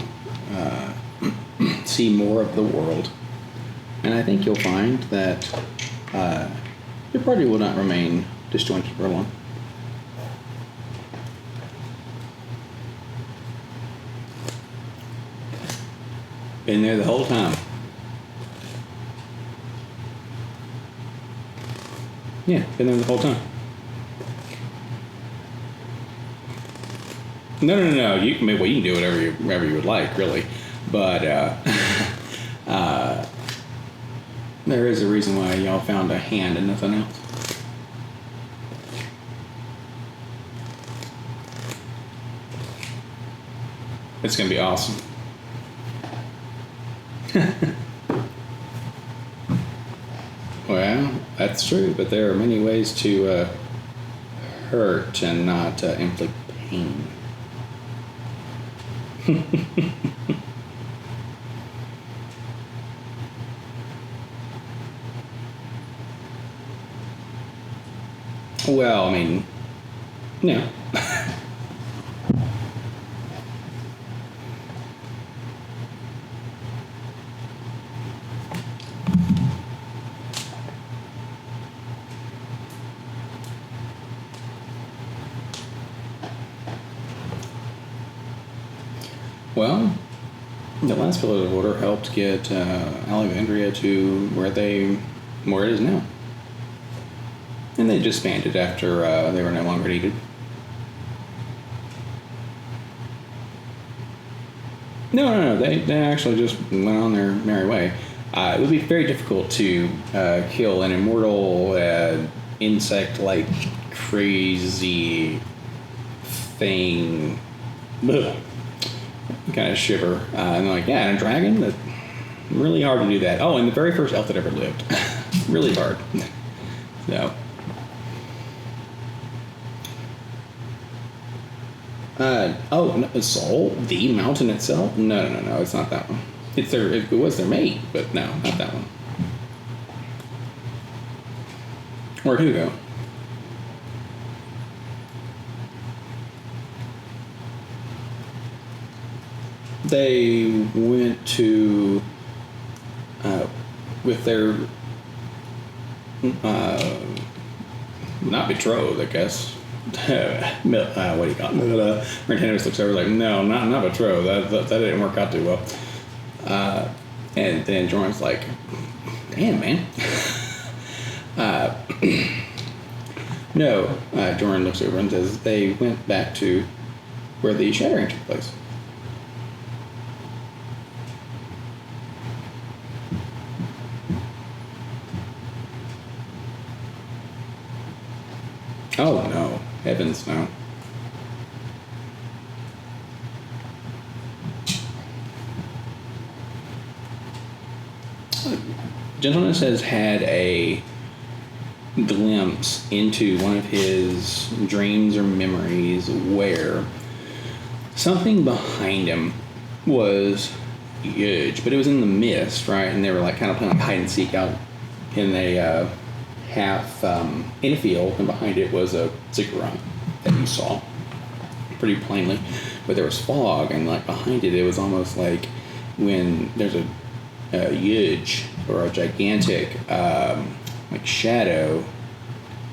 Speaker 1: see more of the world. And I think you'll find that your party will not remain disjointed for long. Been there the whole time. Yeah, been there the whole time. No. You can do whatever you would like, really. But there is a reason why y'all found a hand and nothing else. It's gonna be awesome. Well, that's true, but there are many ways to hurt and not inflict pain. Well, I mean, no. Well, the last Pillars of Order helped get Alexandria to where it is now. And they disbanded after they were no longer needed. No. They actually just went on their merry way. It would be very difficult to kill an immortal insect-like crazy thing. Ugh. Kind of shiver. And they're like, yeah, and a dragon? That's really hard to do that. Oh, and the very first elf that ever lived. Really hard. So. Soul? The mountain itself? No, it's not that one. It was their mate, but no, not that one. Where'd who go? They went to, with their, not betrothed, I guess. What do you call it? Rentanus looks over like, no, not betrothed. That didn't work out too well. And then Jordan's like, damn, man. No, Jordan looks over and says they went back to where the shattering took place. Oh no, heavens no. Gentleness has had a glimpse into one of his dreams or memories where something behind him was huge, but it was in the mist, right? And they were like kind of playing like hide and seek out in a half in a field, and behind it was a ziggurat that you saw pretty plainly, but there was fog, and like behind it, it was almost like when there's a huge or a gigantic like shadow,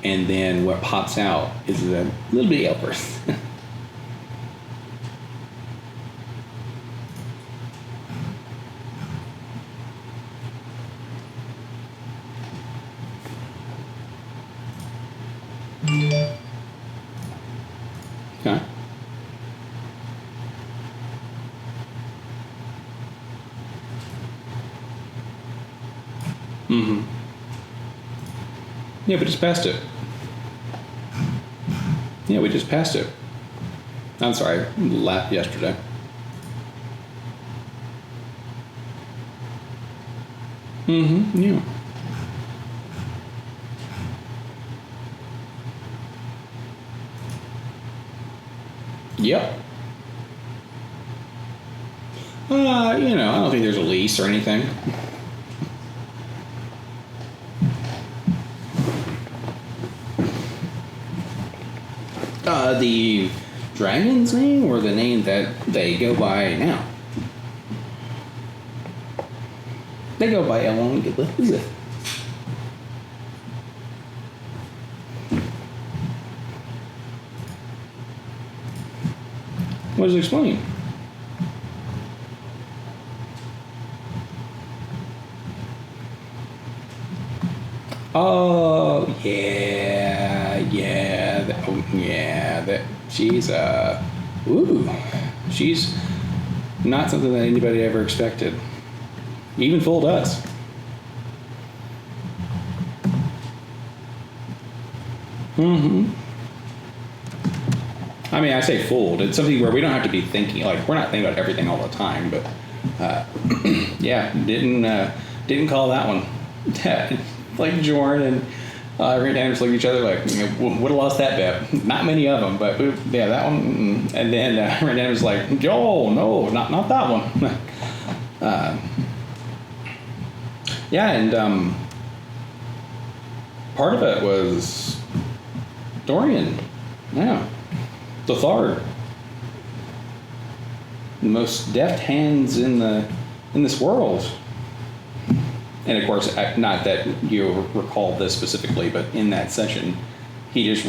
Speaker 1: and then what pops out is a little bitty elf person. Okay. Mm-hmm. Yeah, we just passed it. Yeah, we just passed it. I'm sorry, yesterday. Mm-hmm, yeah. Yep. I don't think there's a lease or anything. The dragon's name or the name that they go by now? They go by Elon Elizabeth. What does it explain? Oh, that she's not something that anybody ever expected. Even fooled us. Mm-hmm. I mean, I say fooled. It's something where we don't have to be thinking, like, we're not thinking about everything all the time, but, yeah, didn't call that one. Like Jordan and Rick Anderson look at each other like, would have lost that bet. Not many of them, but yeah, that one. And then Rick Anderson was like, oh, no, not that one. Yeah, and part of it was Dorian. Yeah. The Thard. The most deft hands in this world. And of course, not that you recall this specifically, but in that session, he just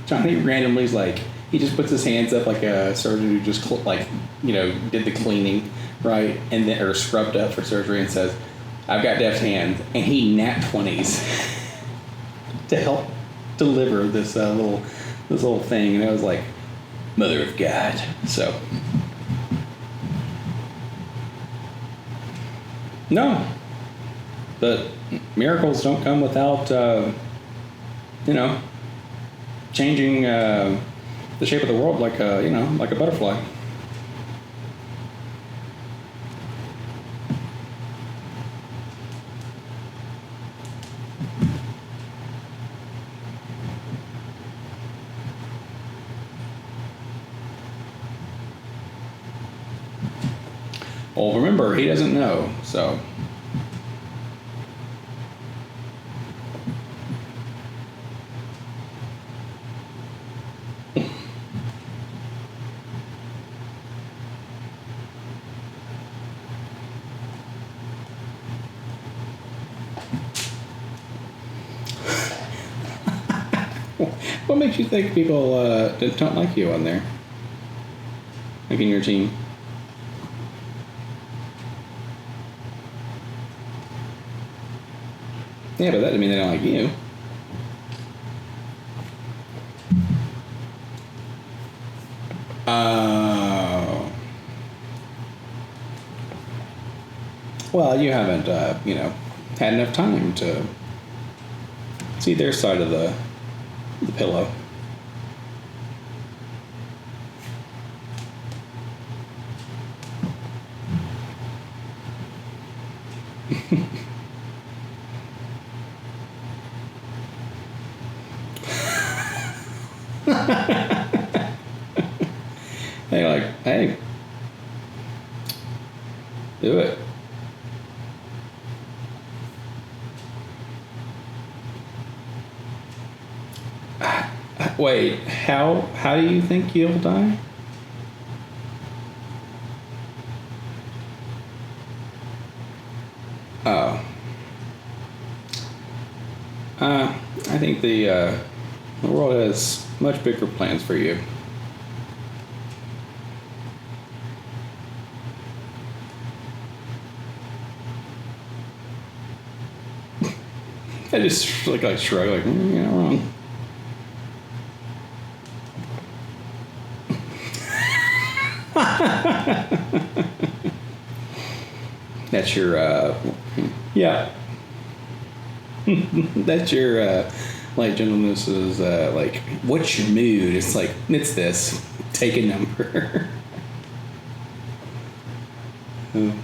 Speaker 1: Johnny randomly is like, he just puts his hands up like a surgeon who just did the cleaning, right, and then or scrubbed up for surgery, and says, "I've got deft hands," and he nat 20s to help deliver this little thing, and I was like, Mother of God. So No, but miracles don't come without, changing the shape of the world like like a butterfly. Well, remember, he doesn't know, so. What makes you think people don't like you on there? Like in your team? Yeah, but that doesn't mean they don't like you. Well, you haven't, had enough time to see their side of the pillow. They're like, hey, do it. Wait, how do you think you'll die? Oh. I think the world has much bigger plans for you. I just like shrug, like, you're not wrong. That's your, yeah. That's your, like, gentleness is, like, what's your mood? It's like, it's this. Take a number. Mm-hmm.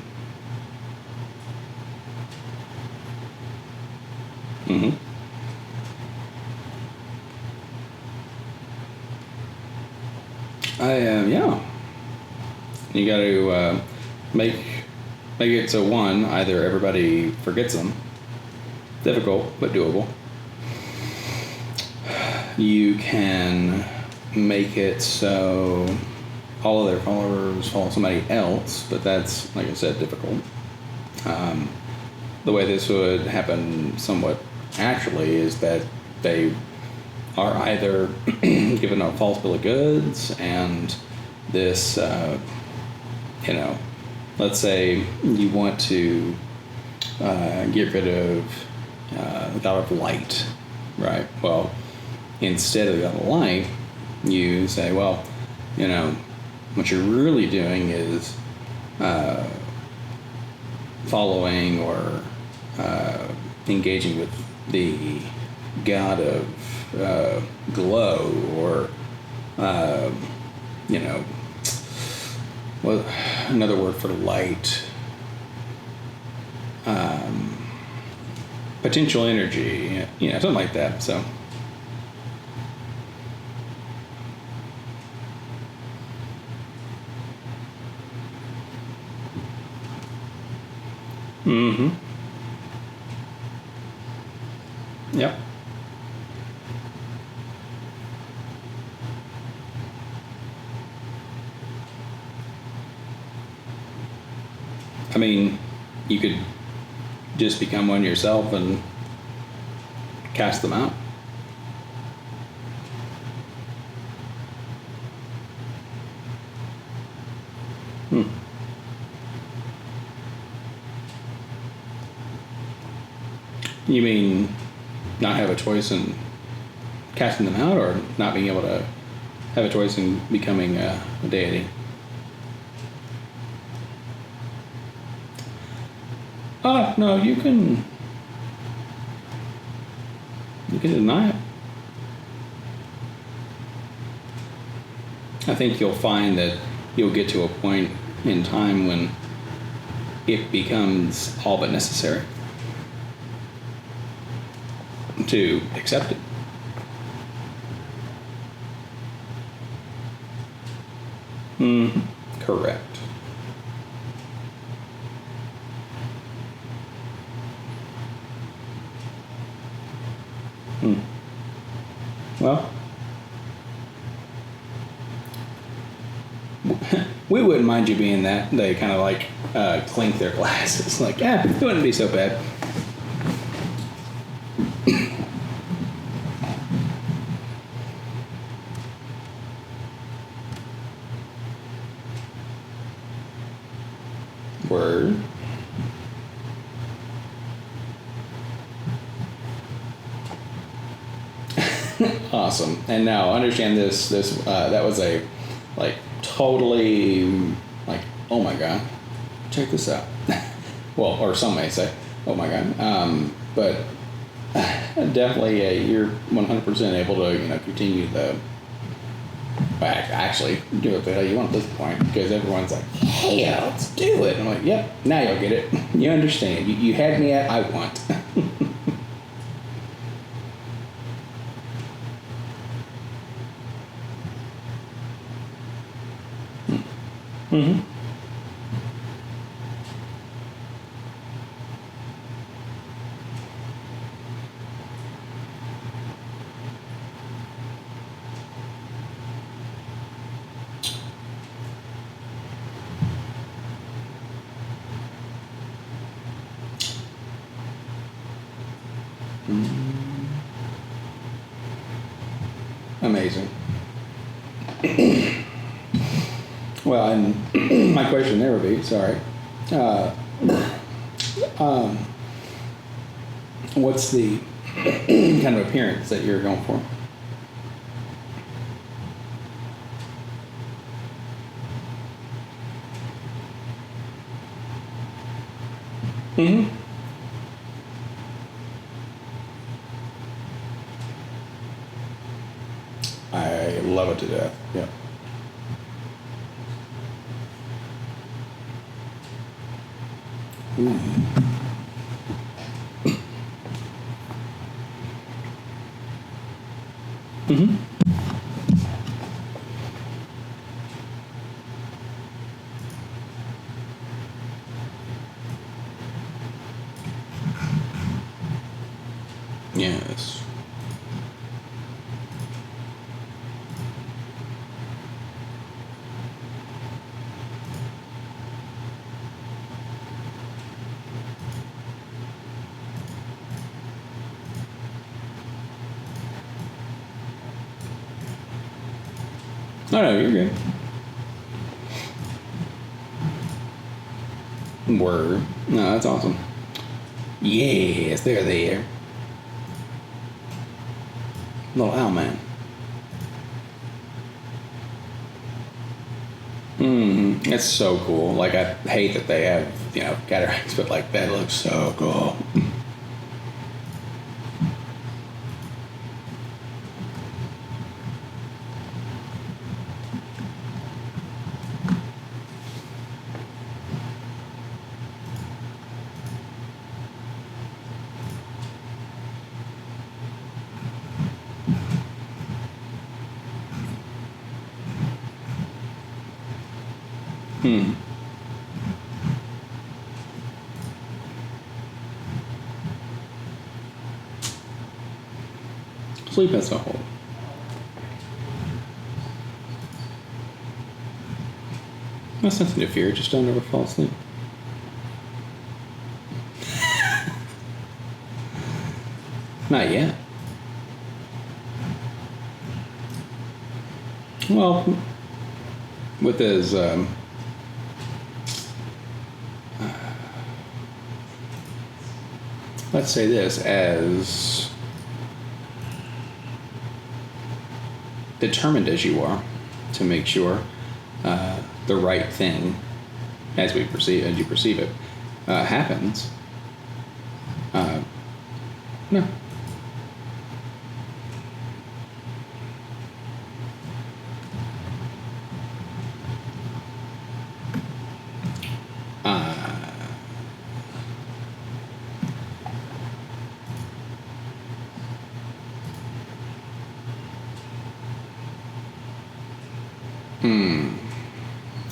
Speaker 1: Yeah. You got to make it so one, either everybody forgets them. Difficult, but doable. You can make it so all of their followers follow somebody else, but that's, like I said, difficult. The way this would happen somewhat naturally is that they are either given a false bill of goods, and this, let's say you want to get rid of the god of light, right? Well, instead of the god of light, you say, well, what you're really doing is following or engaging with the god of glow, or well, another word for light, potential energy, something like that. So mm-hmm. Yep. I mean, you could just become one yourself and cast them out. You mean not have a choice in casting them out, or not being able to have a choice in becoming a deity? No, you can deny it. I think you'll find that you'll get to a point in time when it becomes all but necessary to accept it. Correct. Well, we wouldn't mind you being that. They kind of like clink their glasses, like, yeah, it wouldn't be so bad. Word. Awesome. And now understand this. That was a like totally like, oh my god, check this out. Well, or some may say, oh my god. But definitely you're 100% able to continue the. Actually, do it the hell you want at this point, because everyone's like, hey, let's do it. And I'm like, yep, now you'll get it. You understand. You had me at I want. Mm-hmm. Amazing. Well, and my question there would be, sorry, what's the kind of appearance that you're going for? Mm-hmm. I love it to death. Yeah. Ooh. Mm-hmm. Yes. No, you're good. Word. No, that's awesome. Yes, they're there. Little owl man. It's so cool. Like, I hate that they have, cataracts, but like that looks so cool. Sleep as a whole. That's nothing to fear, just don't ever fall asleep. Not yet. Well, with his let's say this, as determined as you are to make sure the right thing, as you perceive it, happens, No.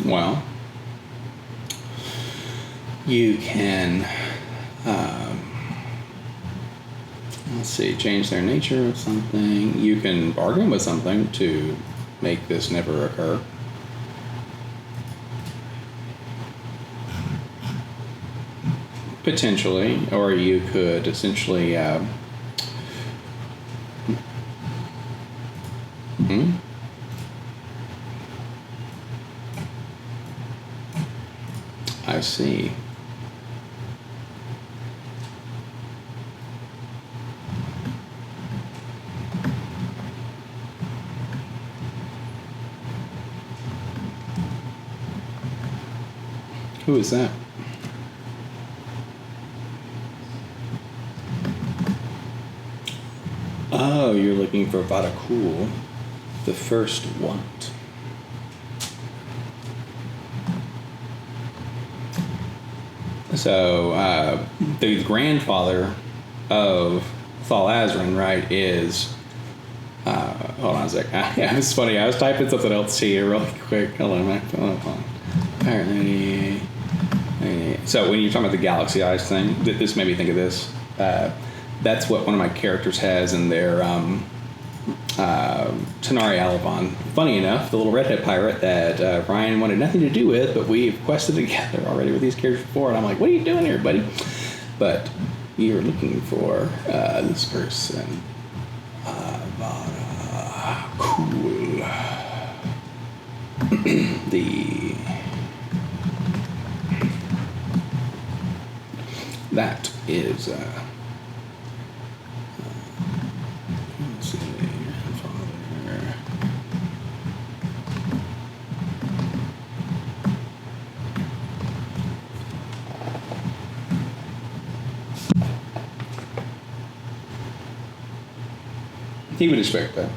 Speaker 1: Well, you can, let's see, change their nature of something. You can bargain with something to make this never occur. Potentially, or you could essentially, I see. Who is that? Oh, you're looking for Vada Cool, the first want. So, the grandfather of Thal Azran, right, is... hold on a sec. Yeah, it's funny. I was typing something else here really quick. Hold on, man. Hold on. Apparently... So, when you're talking about the Galaxy Eyes thing, this made me think of this. That's what one of my characters has in their Tanari Alavon. Funny enough, the little redhead pirate that Ryan wanted nothing to do with, but we've quested together already with these characters before, and I'm like, what are you doing here, buddy? But you're looking for this person. Vada Cool. That is... let's see, grandfather. He would expect that.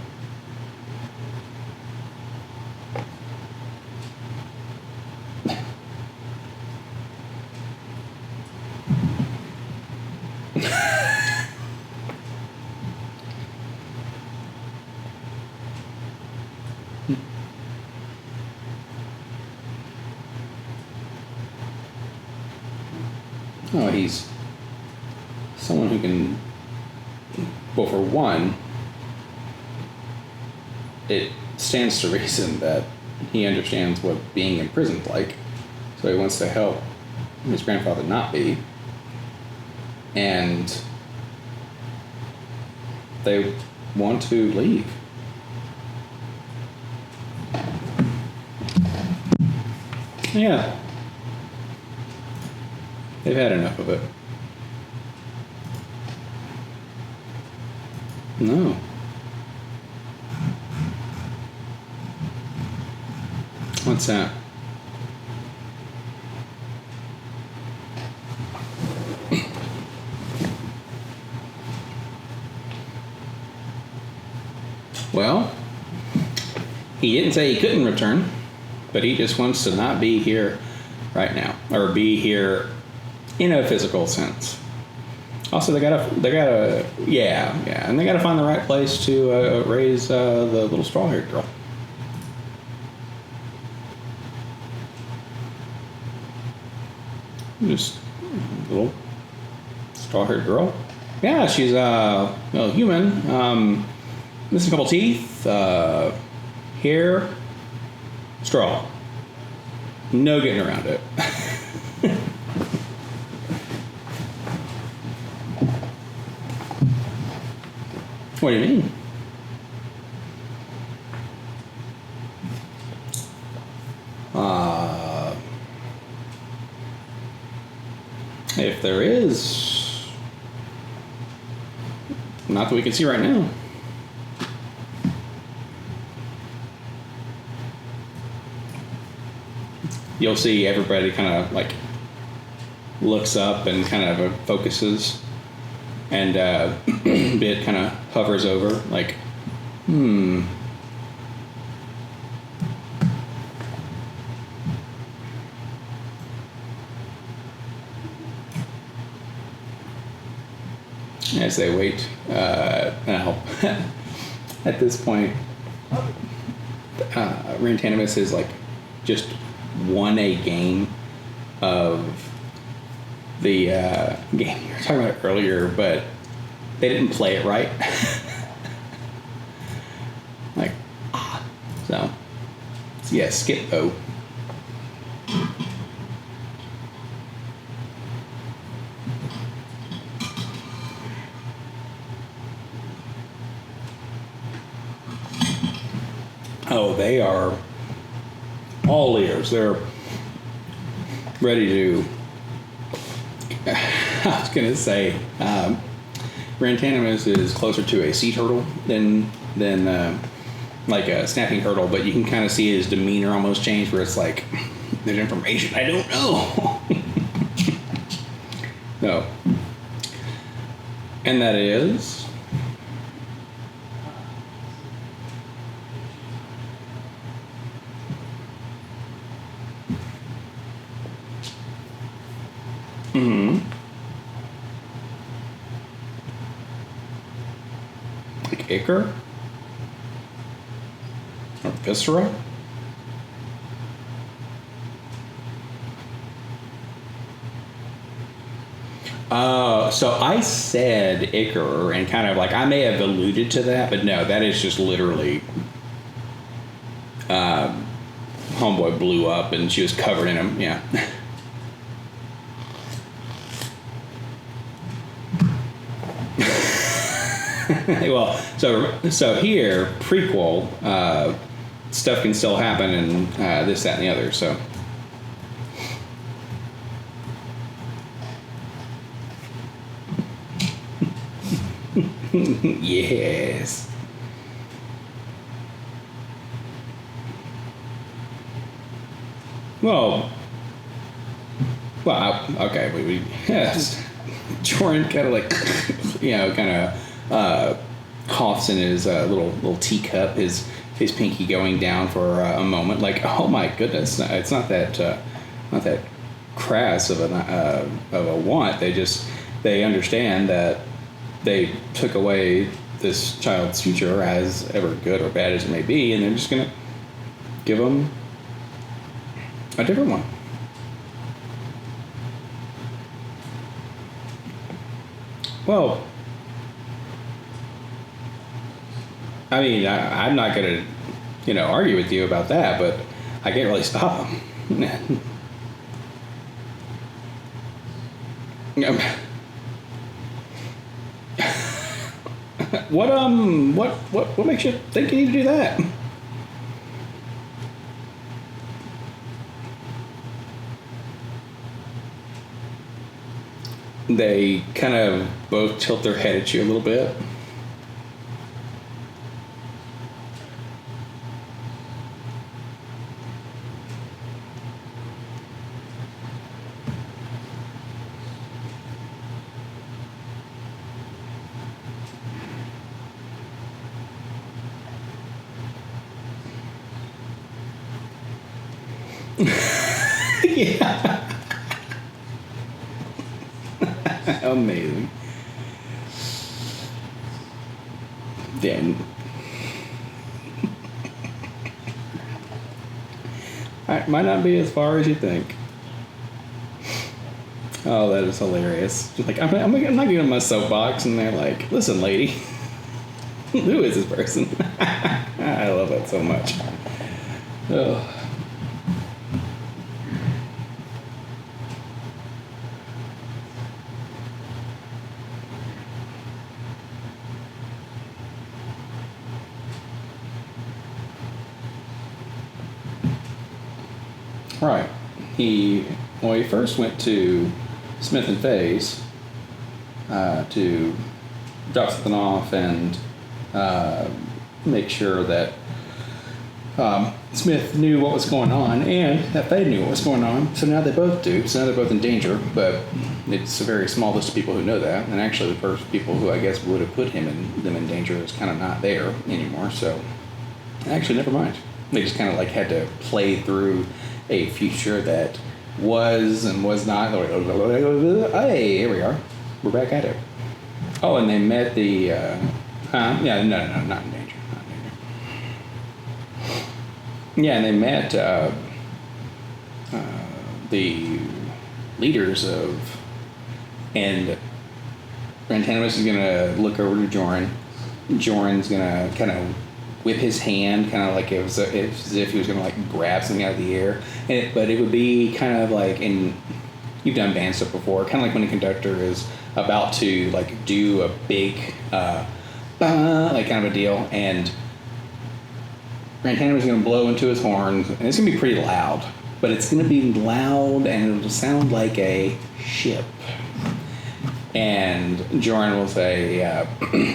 Speaker 1: Oh, he's someone who can, well, for one, it stands to reason that he understands what being imprisoned like, so he wants to help his grandfather not be, and they want to leave. Yeah. They've had enough of it. No. What's that? Well, he didn't say he couldn't return, but he just wants to not be here right now, or be here in a physical sense. Also, they gotta, and they gotta find the right place to raise the little straw-haired girl. Just a little straw-haired girl. Yeah, she's human. Missing a couple teeth, hair, straw. No getting around it. What do you mean? If there is, not that we can see right now. You'll see everybody kind of like looks up and kind of focuses And Bit kind of hovers over, like, as they wait. Now, at this point, Rantanimus is like just won a game of the game you were talking about earlier, but they didn't play it right. Like, so yeah, skip O. Oh, they are all ears. They're ready to. I was gonna say, Rantanimus is closer to a sea turtle than like a snapping turtle, but you can kind of see his demeanor almost change, where it's like, there's information I don't know. No, and that is. Like Ichor? Or Viscera? So I said Ichor, and kind of like, I may have alluded to that, but no, that is just literally Homeboy blew up and she was covered in him, yeah. Well, so here, prequel, stuff can still happen, and this, that, and the other, so. Yes. Well, okay, we yes. Jordan kind of like, coughs in his little teacup, his pinky going down for a moment, like, oh my goodness, it's not that crass of a want. They understand that they took away this child's future, as ever good or bad as it may be, and they're just gonna give them a different one. Well, I mean, I'm not going to, argue with you about that, but I can't really stop them. What makes you think you need to do that? They kind of both tilt their head at you a little bit. Yeah. Amazing. Then it might not be as far as you think. Oh, that is hilarious. Just like, I'm not giving my soapbox, and they're like, listen, lady, who is this person? I love that so much. Oh. Right. He first went to Smith and Faye's to drop something off and make sure that Smith knew what was going on, and that they knew what was going on. So now they both do. So now they're both in danger. But it's a very small list of people who know that. And actually, the first people who I guess would have put them in danger is kind of not there anymore. So actually, never mind. They just kind of like had to play through a future that was and was not. Hey, here we are. We're back at it. Oh, and they met the. Yeah, no, not in danger. Yeah, and they met the leaders of, and Rantanimous is gonna look over to Joran. Joran's gonna kind of whip his hand, kind of like as if he was gonna like grab something out of the air. But it would be kind of like you've done band stuff before, kind of like when a conductor is about to like do a big like kind of a deal, and Rantanimous is going to blow into his horns, and it's going to be pretty loud. But it's going to be loud, and it'll sound like a ship. And Joran will say,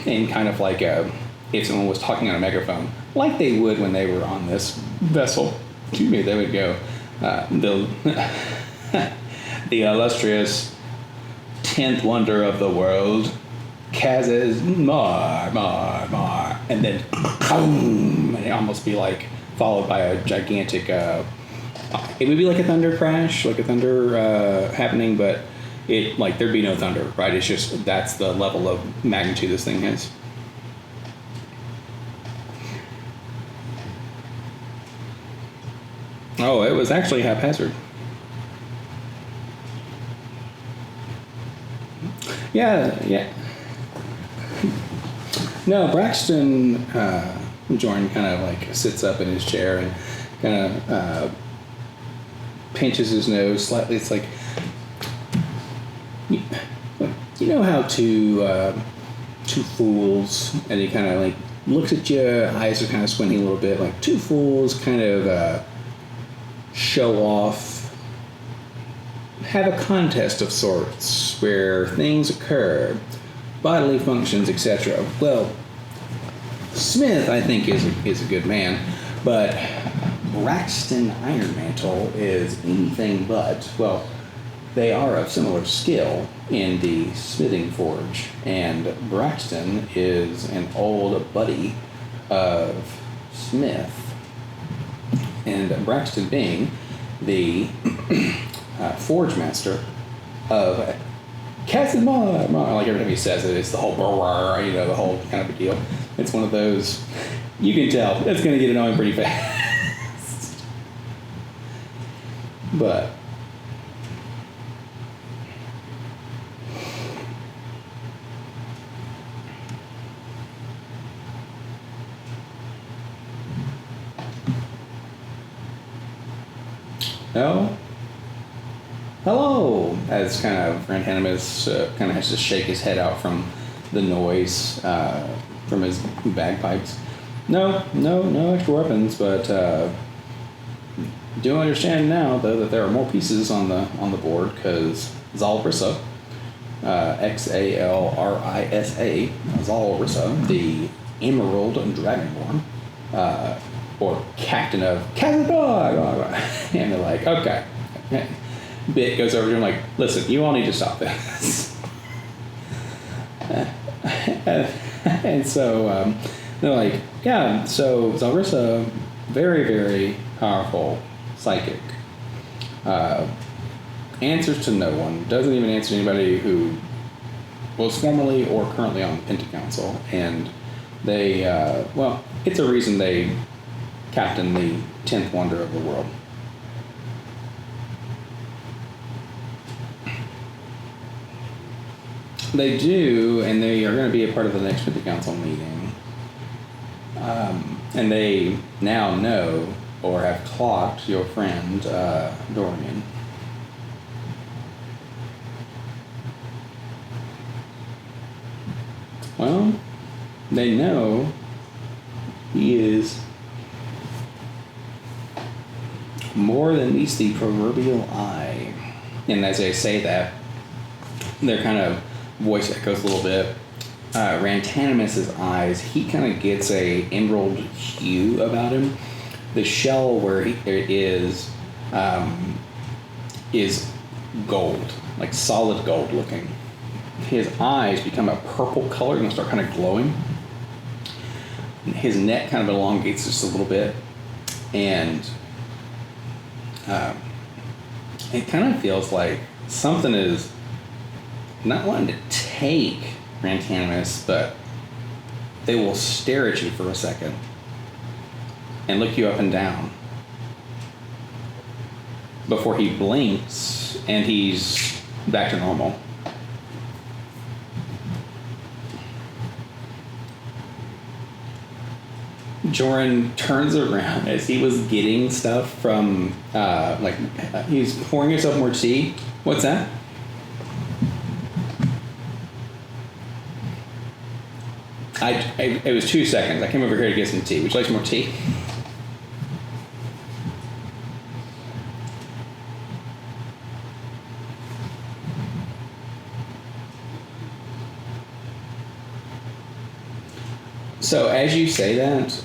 Speaker 1: in kind of like if someone was talking on a megaphone, like they would when they were on this vessel, excuse me, they would go, the illustrious 10th wonder of the world, Kaz's mar, and then boom, and it almost be like followed by a gigantic. It would be like a thunder crash, like a thunder happening, but it like there'd be no thunder, right? It's just that's the level of magnitude this thing has. Oh, it was actually haphazard. Yeah. No, Braxton Jordan kind of like sits up in his chair and kind of pinches his nose slightly. It's like, you know how two fools, and he kind of like looks at you, eyes are kind of squinting a little bit, like two fools kind of show off, have a contest of sorts where things occur, bodily functions, etc. Well, Smith, I think, is a good man, but Braxton Ironmantle is anything but. Well, they are of similar skill in the smithing forge, and Braxton is an old buddy of Smith, and Braxton being the forge master of Casimar, like every time he says it, it's the whole the whole kind of a deal. It's one of those, you can tell it's going to get annoying pretty fast. But no. Hello, as kind of Rantanimous kind of has to shake his head out from the noise from his bagpipes. No extra weapons, but do understand now though that there are more pieces on the board because Zalrissa, Xalrisa, Zalrissa, the Emerald Dragonborn, or Captain of Kazadog, and they're like, okay. Bit goes over to him like, listen, you all need to stop this. And so they're like, yeah, so Zalrissa, very, very powerful psychic. Answers to no one, doesn't even answer anybody who was formerly or currently on the Penta Council. And they, it's a reason they captain the 10th wonder of the world. They do, and they are going to be a part of the next Penta Council meeting. And they now know or have clocked your friend Dorian. Well, they know he is more than meets the proverbial eye. And as they say that, their kind of voice echoes a little bit. Rantanimous's eyes, he kind of gets a emerald hue about him, The shell where it is gold, like solid gold looking. His eyes become a purple color and start kind of glowing. His neck kind of elongates just a little bit, and it kind of feels like something is not wanting to take Rantanimus, but they will stare at you for a second and look you up and down before he blinks and he's back to normal. Joran turns around as he was getting stuff from, he's pouring himself more tea. What's that? It was 2 seconds. I came over here to get some tea. Would you like some more tea? So as you say that,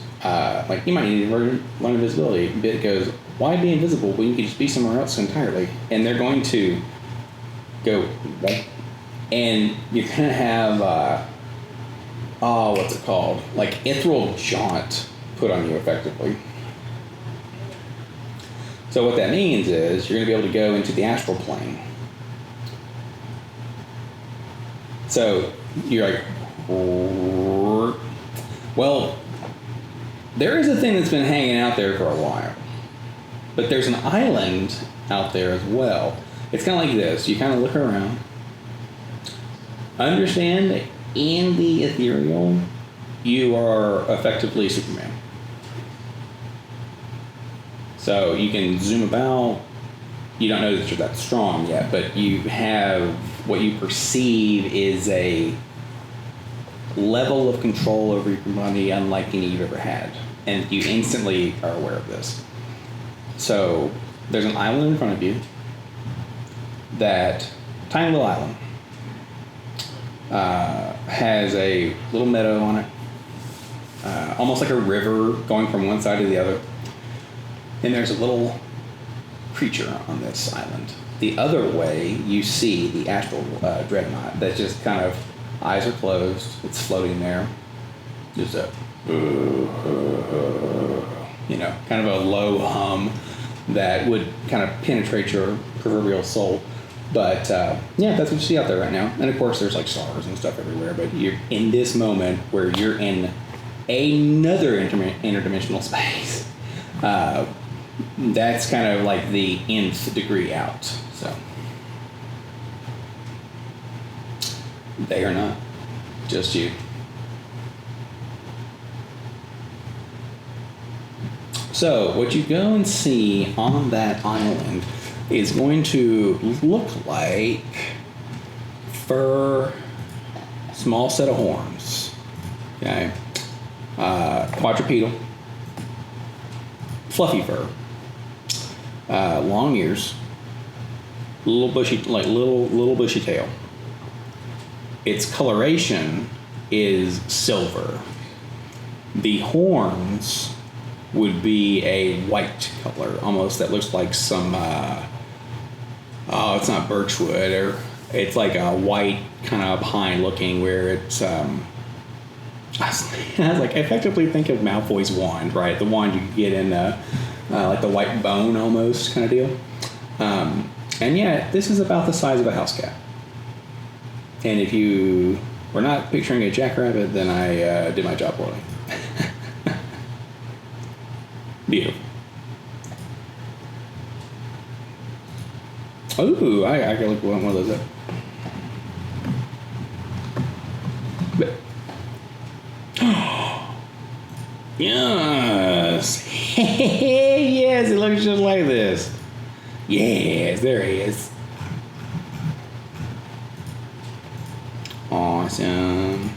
Speaker 1: you might need to learn invisibility. Bit goes, why be invisible when you could just be somewhere else entirely? And they're going to go, what? And you're going to have, what's it called? Like ethereal jaunt put on you effectively. So what that means is you're going to be able to go into the astral plane. So you're like, well, there is a thing that's been hanging out there for a while. But there's an island out there as well. It's kind of like this. You kind of look around. Understand that in the ethereal, you are effectively Superman. So you can zoom about. You don't know that you're that strong yet, but you have what you perceive is a level of control over your body unlike any you've ever had. And you instantly are aware of this. So there's an island in front of you, that tiny little island has a little meadow on it, almost like a river going from one side to the other. And there's a little creature on this island. The other way, you see the astral dreadnought that just kind of, eyes are closed, it's floating there. Just a, kind of a low hum that would kind of penetrate your proverbial soul. But that's what you see out there right now. And of course, there's like stars and stuff everywhere. But you're in this moment where you're in another interdimensional space. That's kind of like the nth degree out. So they are not just you. So what you go and see on that island is going to look like fur, small set of horns, okay, quadrupedal, fluffy fur, long ears, little bushy, like little bushy tail. Its coloration is silver. The horns would be a white color, almost, that looks like some, it's not birchwood, or it's like a white kind of pine looking, where it's, I was like, effectively think of Malfoy's wand, right? The wand you get in, like the white bone almost kind of deal. And yeah, this is about the size of a house cat. And if you were not picturing a jackrabbit, then I did my job poorly. Beautiful. Ooh, I gotta look one of those up. But, yes. Yes, it looks just like this. Yes, there he is. Awesome.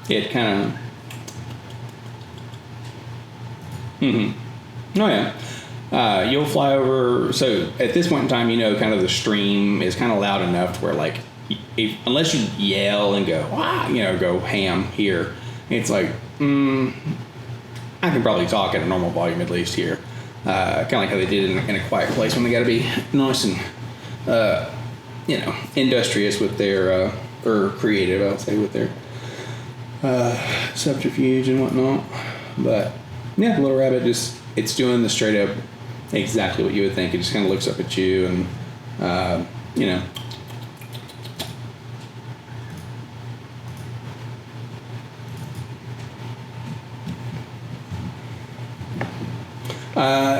Speaker 1: It kind of, oh yeah. You'll fly over. So at this point in time, kind of the stream is kind of loud enough to where like, unless you yell and go, "Wah," go ham here, it's like, I can probably talk at a normal volume at least here. Kind of like how they did in a quiet place when they got to be nice and, industrious with their, or creative, I'll say, with their subterfuge and whatnot. But yeah, Little Rabbit it's doing the straight up exactly what you would think. It just kind of looks up at you and,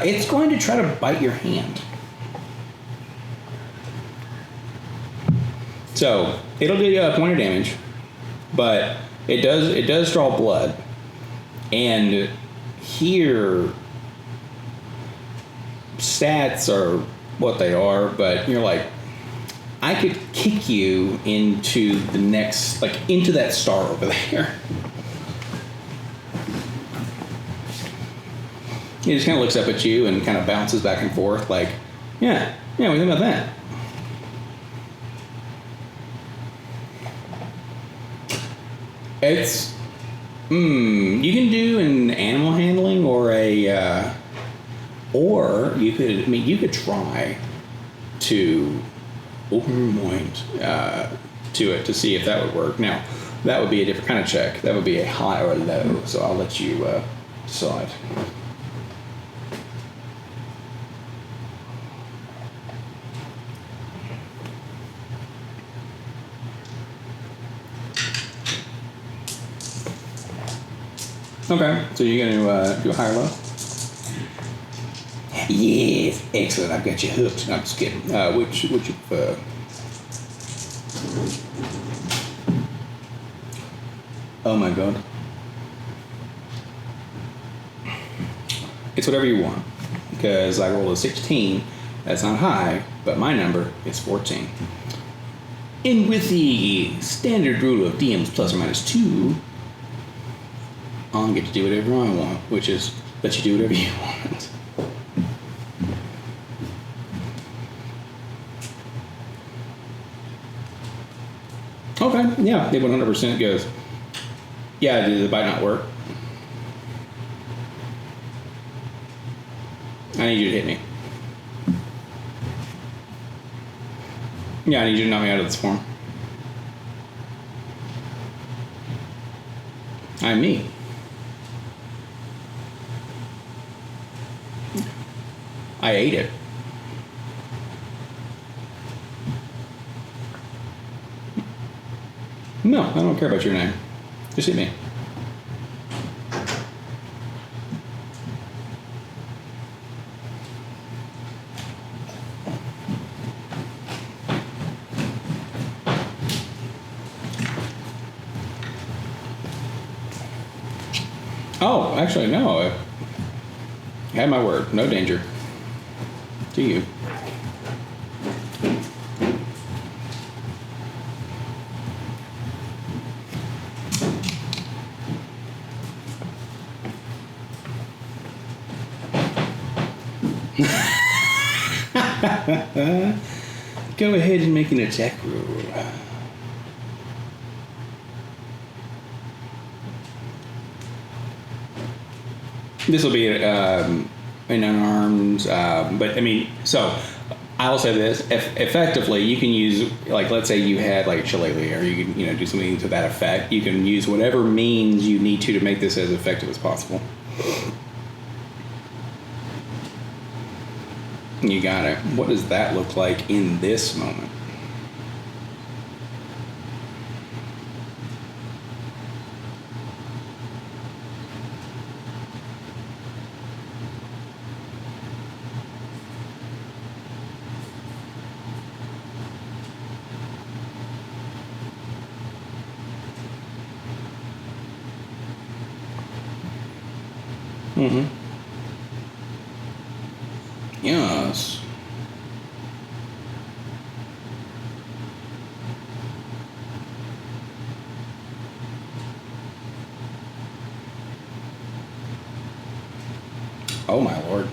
Speaker 1: it's going to try to bite your hand. So it'll do you a point of damage, but it does draw blood. And here, stats are what they are, but you're like, I could kick you into the next, like into that star over there. He just kind of looks up at you and kind of bounces back and forth like, yeah, what do you think about that? It's, you can do an animal handling or you could try to open mind to it to see if that would work. Now, that would be a different kind of check. That would be a high or a low, so I'll let you decide. Okay, so you're going to do a high or low? Yes, excellent. I've got you hooked. No, I'm just kidding. Which you prefer? Oh my god. It's whatever you want. Because I rolled a 16. That's not high, but my number is 14. And with the standard rule of DMs plus or minus 2, I'll get to do whatever I want, which is let you do whatever you want. Okay, yeah, it 100% goes. Yeah, did the bite not work? I need you to hit me. Yeah, I need you to knock me out of this form. I'm me. I ate it. No, I don't care about your name. Just hit me. Oh, actually, no. I had my word. No danger. To you. Go ahead and make an attack roll. This will be an unarmed, but I mean, so I will say this: effectively, you can use, like, let's say you had like shillelagh, or you can do something to that effect. You can use whatever means you need to make this as effective as possible. You got it. What does that look like in this moment? Mm-hmm. Yes. Oh my lord.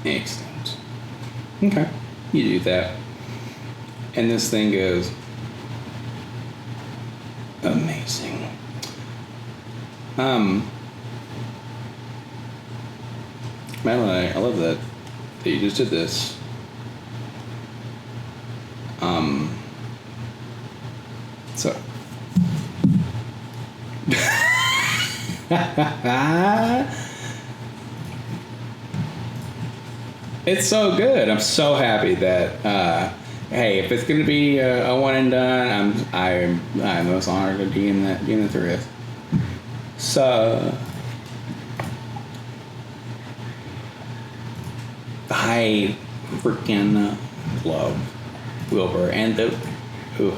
Speaker 1: Excellent. Okay. You do that. And this thing goes amazing. Madeline, I love that you just did this. So. It's so good. I'm so happy that hey, if it's gonna be a one and done, I'm most honored to DM that through it. So I freaking love Wilbur and the. Ooh.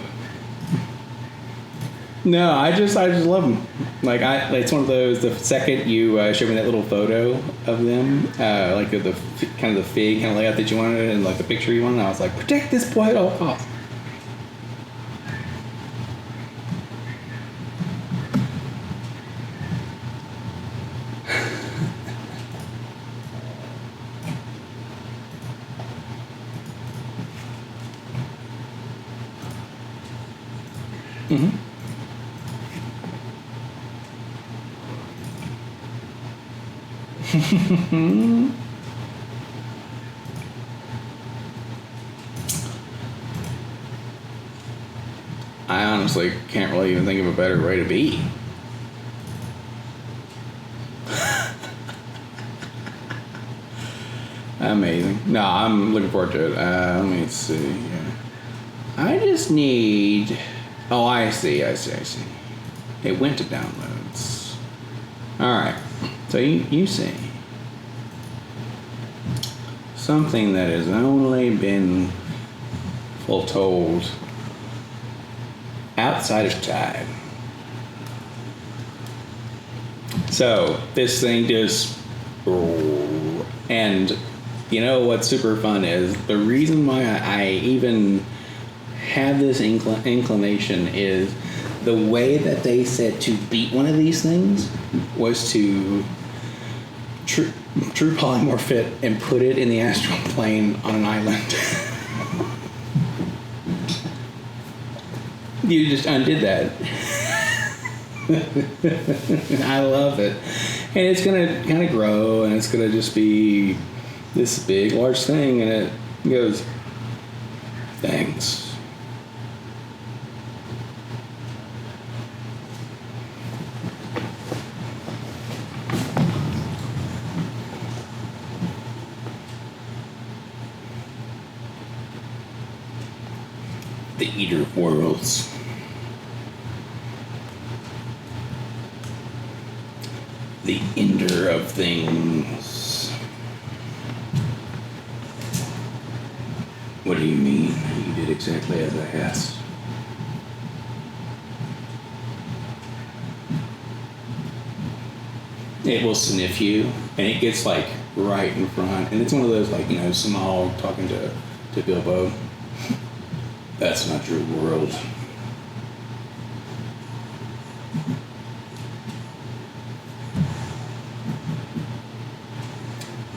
Speaker 1: No, I just love them. Like it's one of those. The second you showed me that little photo of them, like the kind of the fig kind of layout that you wanted, and like the picture you wanted, I was like, protect this boy at all costs. Mm-hmm. I honestly can't really even think of a better way to be. Amazing. No, I'm looking forward to it. Let me see. I just need. Oh, I see. It went to downloads. All right. So you see something that has only been foretold outside of time. So this thing just, and you know what's super fun is the reason why I even have this inclination is the way that they said to beat one of these things was to true polymorph it and put it in the astral plane on an island. You just undid that. I love it. And it's going to kind of grow, and it's going to just be this big, large thing, and it goes, thanks. The Eater of Worlds. The Ender of Things. What do you mean? You did exactly as I asked. It will sniff you, and it gets like right in front, and it's one of those like, you know, small talking to Bilbo. That's not your world.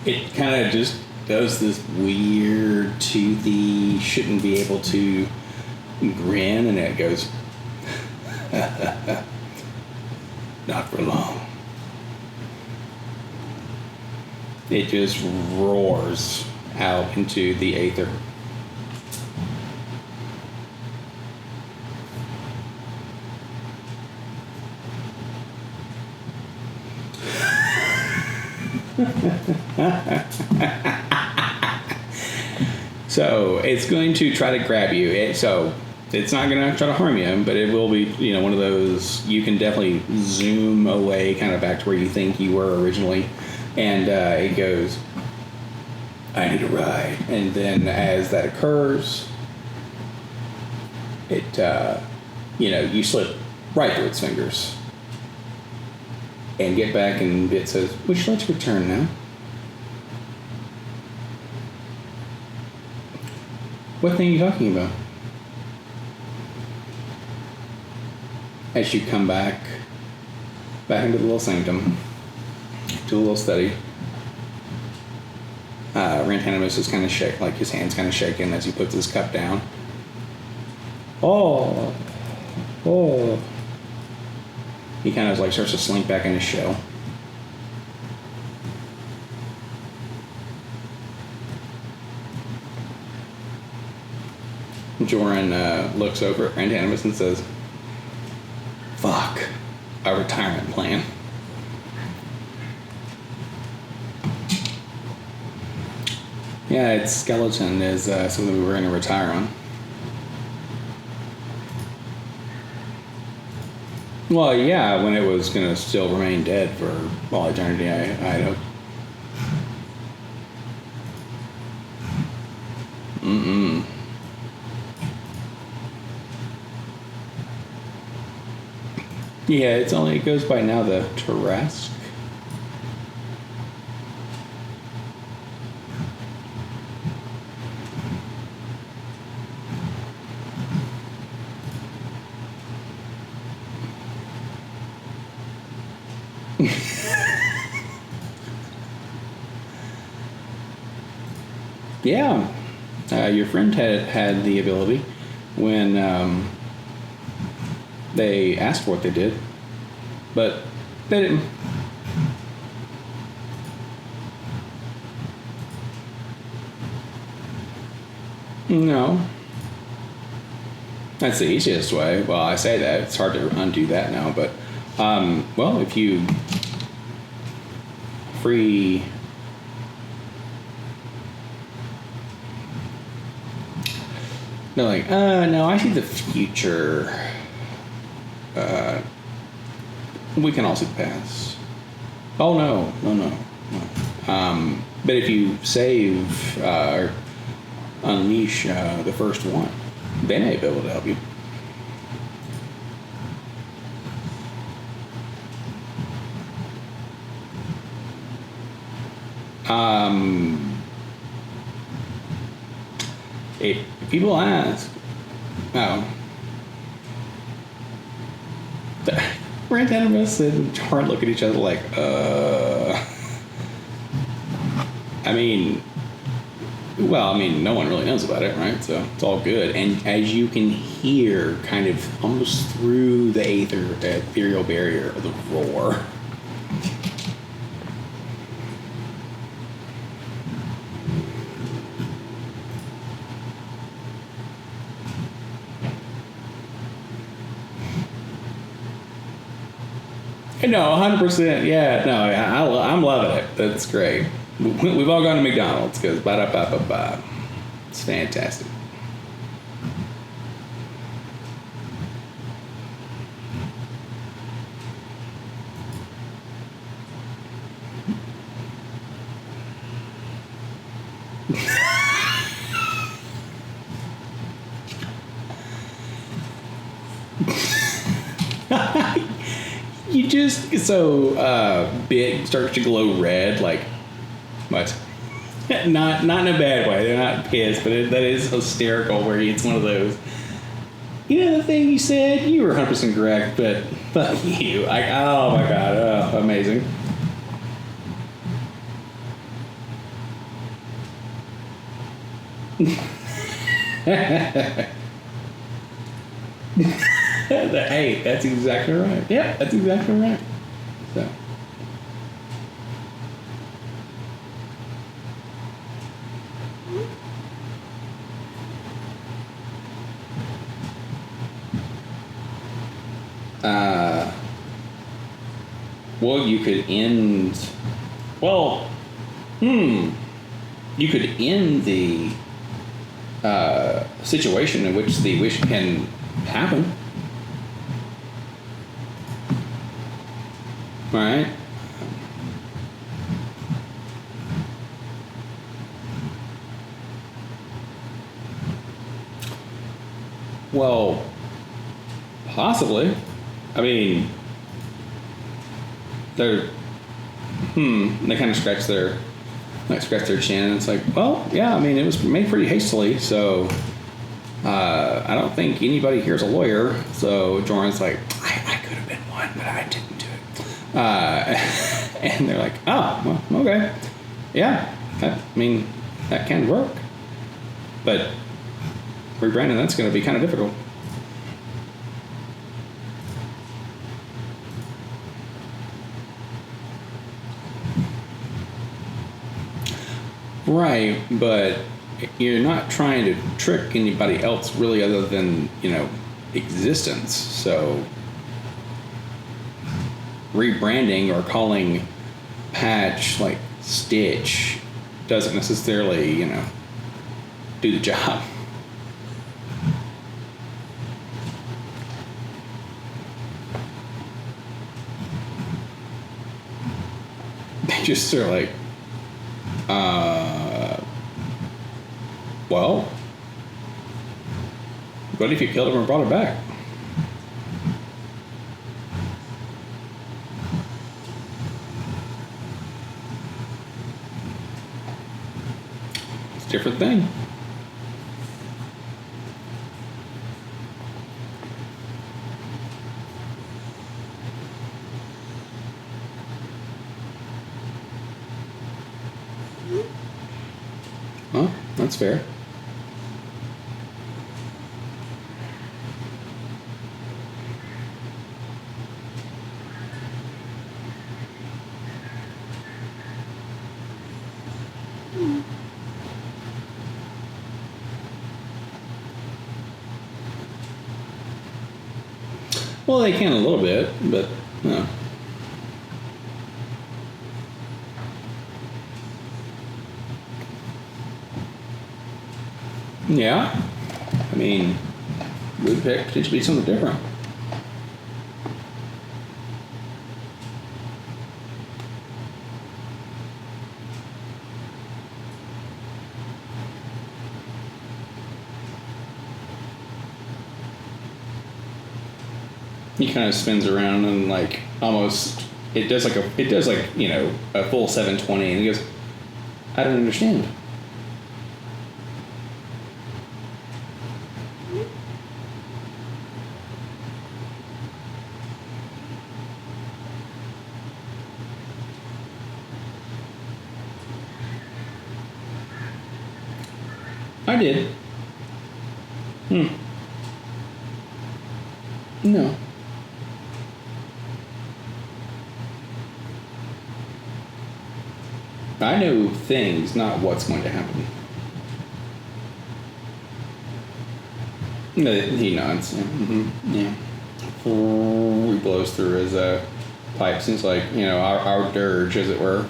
Speaker 1: It kind of just does this weird, toothy, shouldn't be able to grin, and it goes, not for long. It just roars out into the aether. So it's going to try to grab you. So it's not going to try to harm you, but it will be, you know, one of those, you can definitely zoom away kind of back to where you think you were originally. And it goes, I need a ride. And then as that occurs, it, you know, you slip right through its fingers and get back, and it says, would you like to return now? What thing are you talking about? As you come back into the little sanctum. Do a little study. Rantanimus is kind of shake, like his hand's kind of shaking as he puts his cup down. Oh. He kind of like starts to slink back in his shell. Joran looks over at Rantanimus and says, "Fuck, a retirement plan." Yeah, its skeleton is something we were going to retire on. Well, yeah, when it was going to still remain dead for all eternity, I'd hope. Yeah, it goes by now the Tarrasque. Yeah, your friend had the ability when they asked for what they did, but they didn't. No. That's the easiest way. Well, I say that. It's hard to undo that now, but, well, if you free... They're like, no, I see the future. We can all see the past. Oh, no. But if you save or unleash the first one, they may be able to help you. If people ask, Rantanimus and Joran look at each other like, no one really knows about it, right? So it's all good. And as you can hear, kind of almost through the ethereal barrier, the roar. No, 100%. Yeah, no, I'm loving it. That's great. We've all gone to McDonald's because ba-da-ba-ba-ba. It's fantastic. You just Big starts to glow red, like what? Not in a bad way. They're not pissed, but that is hysterical. Where it's one of those. You know the thing you said, you were 100% correct, but fuck you. Oh my god, amazing. Hey, that's exactly right. Yeah, that's exactly right. So. Well, you could end. Well, you could end the situation in which the wish can happen. Right? Well, possibly. I mean, they're they kind of scratch their chin, and it's like, well, yeah, I mean, it was made pretty hastily, so I don't think anybody here is a lawyer. So Joran's like, I could have been one, but I didn't do it. And they're like, oh, well, okay. Yeah, that can work. But rebranding, that's going to be kind of difficult. Right, but you're not trying to trick anybody else really other than, existence. So rebranding or calling patch like Stitch doesn't necessarily, do the job. They just are like, well, what if you killed him and brought it back? It's a different thing. Well, that's fair. Well, they can a little bit, but no. Yeah. I mean, would pick potentially something different. He kind of spins around and like almost it does like a full 720, and he goes, I don't understand. I did. No. I know things, not what's going to happen. No, he nods. Yeah. Mm-hmm. Yeah. He blows through his pipes. It's like, our dirge, as it were.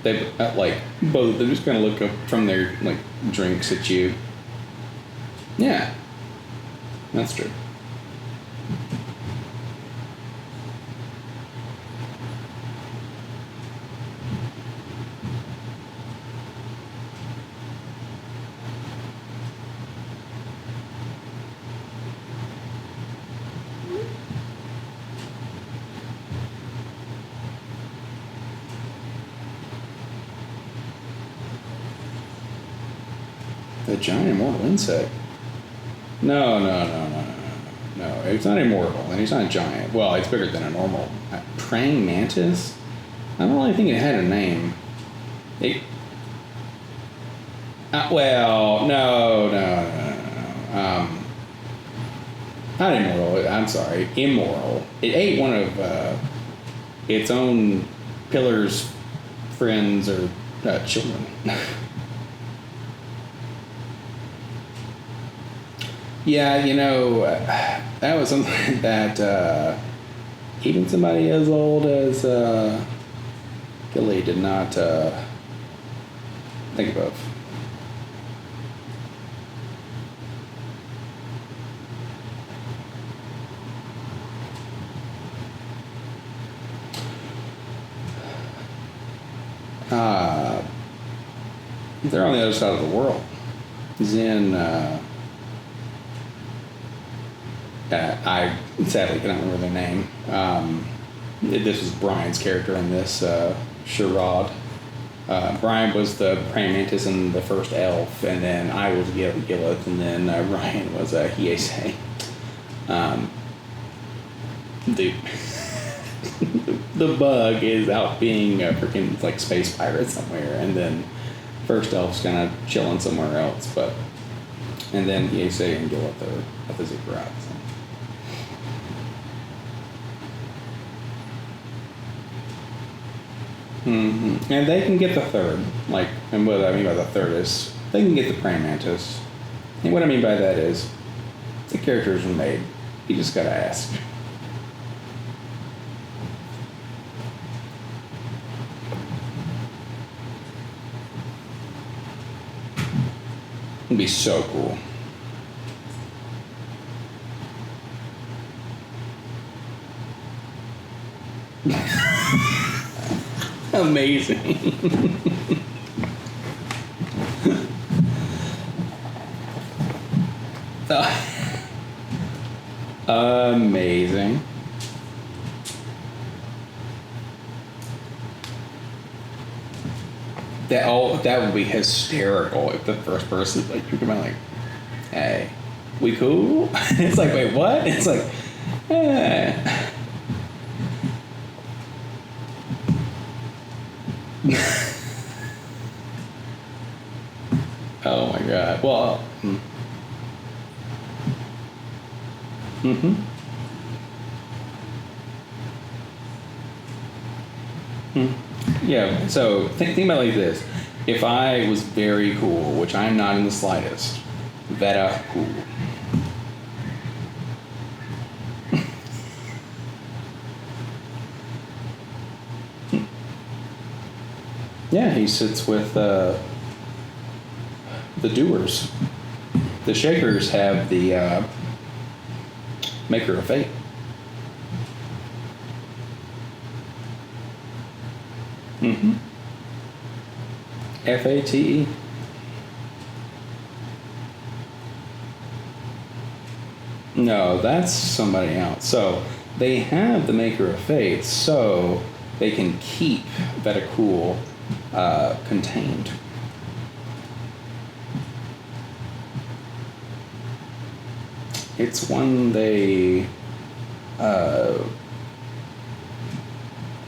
Speaker 1: They both of them just kind of look up from their drinks at you. Yeah, that's true. The giant immortal insect. No. It's not immortal, and he's not giant. Well, it's bigger than a normal praying mantis. I don't really think it had a name. Well, no. Not immortal. I'm sorry, immoral. It ate one of its own pillar's friends or children. Yeah, that was something that even somebody as old as Gilly did not think of. They're on the other side of the world. He's in. I sadly cannot remember their name. This was Brian's character in this charade. Brian was the praying mantis and the first elf, and then I was Gilith, and then Ryan was Hiese. The the bug is out being a freaking like space pirate somewhere, and then first elf's kind of chilling somewhere else, and then Hiese and Gilith are at the ziggurat. So. Mm-hmm. And they can get the third, and what I mean by the third is they can get the praying mantis. And what I mean by that is the characters are made. You just gotta ask. It'd be so cool. Amazing. Amazing. That would be hysterical if the first person you're like, hey, we cool? It's like, wait, what? It's like, eh. Oh my god. Well, mm-hmm. Yeah, so think about it like this. If I was very cool, which I'm not in the slightest, Veta cool. Yeah, he sits with the doers. The shakers have the maker of fate. Mm-hmm. Fate. No, that's somebody else. So they have the maker of fate, so they can keep Veticool contained. It's one they,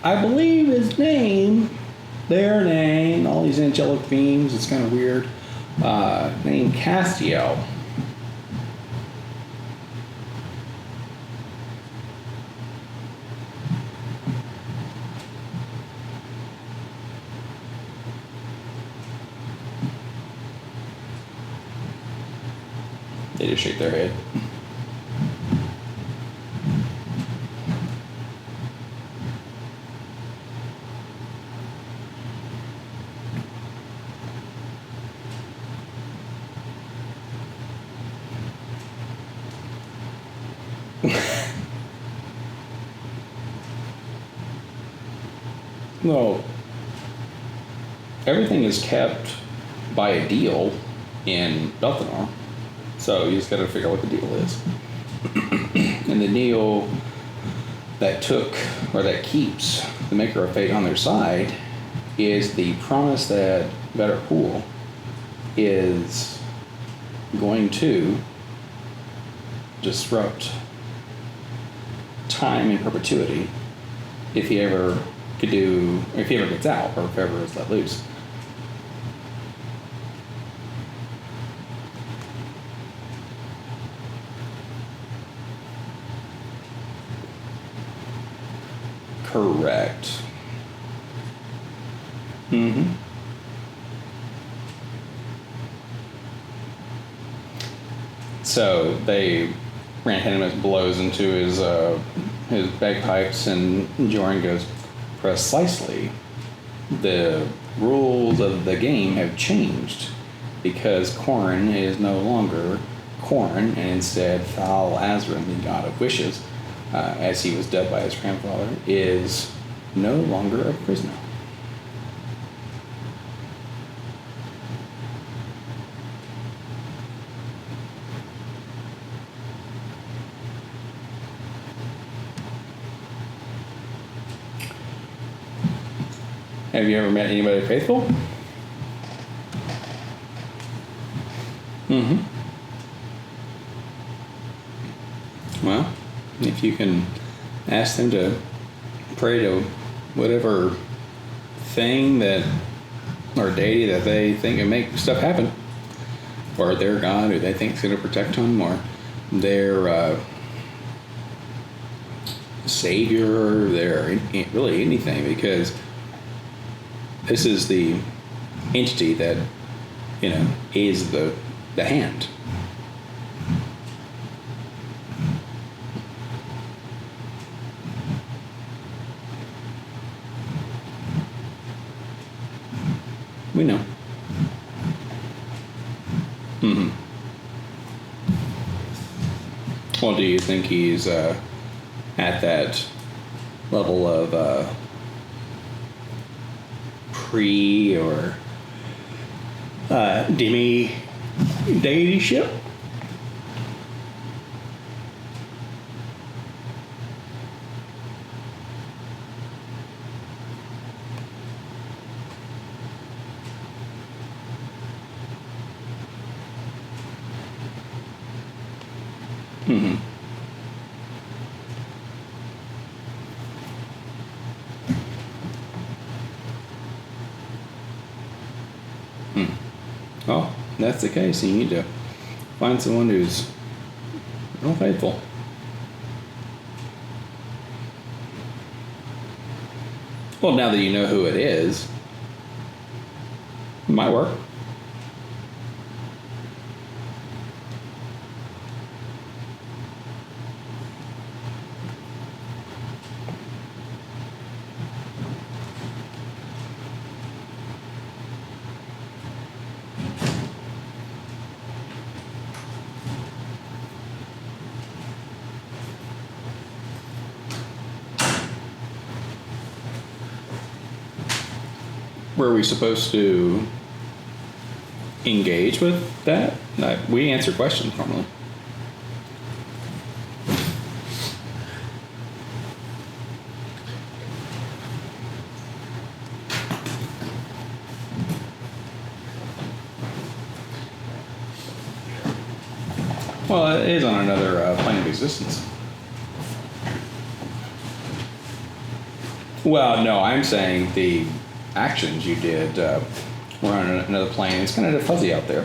Speaker 1: I believe his name, their name, all these angelic beings, it's kind of weird, named Castiel. They just shake their head. Well, everything is kept by a deal in Belthanor, so you just got to figure out what the deal is. And the deal that keeps the Maker of Fate on their side is the promise that Veticool is going to disrupt time in perpetuity if he ever gets out, or if ever is let loose. Correct. Mm-hmm. So they Rantanimous blows into his bagpipes, and Joran goes, precisely. The rules of the game have changed because Corrin is no longer Corrin, and instead Thal Azran, the god of wishes, as he was dubbed by his grandfather, is no longer a prisoner. Have you ever met anybody faithful? Mm-hmm. Well, if you can ask them to pray to whatever thing that or deity that they think can make stuff happen, or their God who they think is going to protect them, or their savior, or their really anything, because this is the entity that is the hand. We know. Mm-hmm. Well, do you think he's at that level of pre or demi deityship? Mm-hmm. Well, that's the case. You need to find someone who's real faithful. Well, now that you know who it is, it might work. Were we supposed to engage with that? We answer questions normally. Well, it is on another plane of existence. Well, no, I'm saying the actions you did were on another plane. It's kind of fuzzy out there.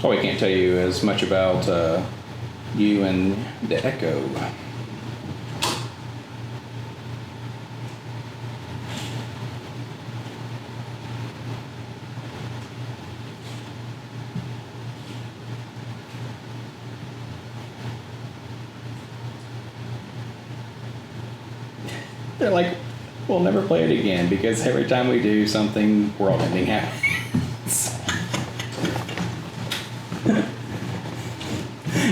Speaker 1: Probably can't tell you as much about you and the Echo. They're like, we'll never play it again because every time we do something, world-ending happens.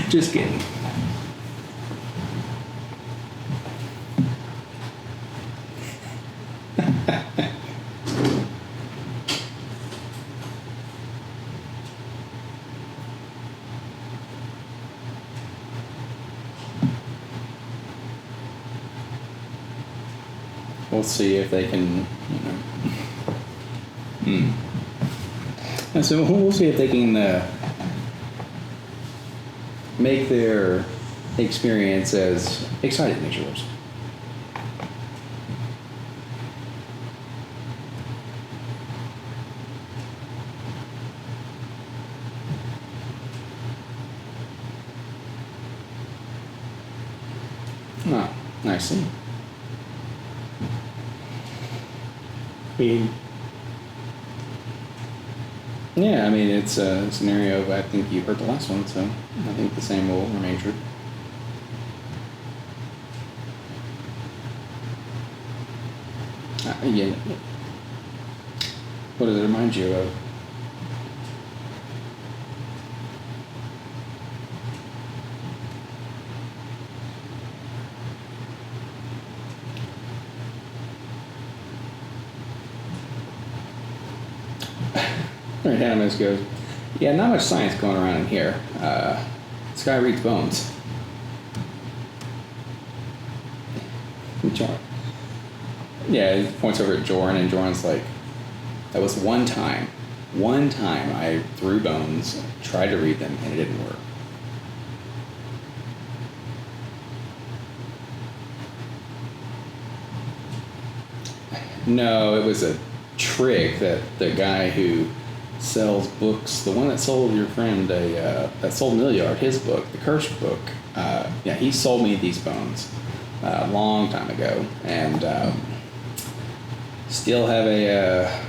Speaker 1: Just kidding. We'll see if they can, And so we'll see if they can make their experience as exciting as yours. Oh, I see. Yeah, I mean, it's a scenario of, I think you heard the last one, so I think the same will remain true. Yeah. What does it remind you of? Right, Animus goes, yeah, not much science going around in here. This guy reads bones. Yeah, he points over at Jordan, and Jordan's like, that was one time. One time I threw bones, tried to read them, and it didn't work. No, it was a trick that the guy who sells books, the one that sold your friend that sold Milliard, his book, the Cursed book, yeah, he sold me these bones a long time ago, and still have a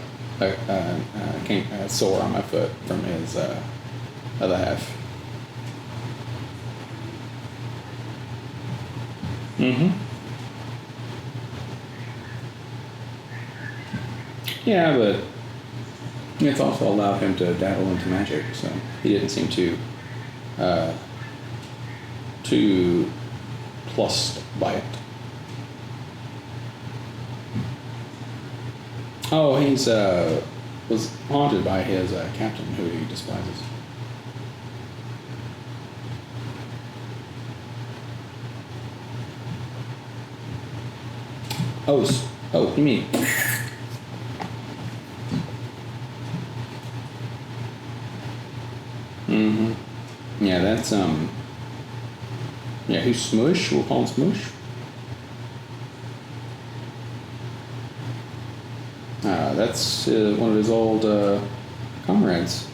Speaker 1: sore on my foot from his other half. Mm-hmm. Yeah, but it's also allowed him to dabble into magic, so he didn't seem too plussed by it. Oh, he's was haunted by his captain, who he despises. Oh, you mean? Mm-hmm. Yeah, that's yeah, who's Smush? We'll call him Smush. That's one of his old comrades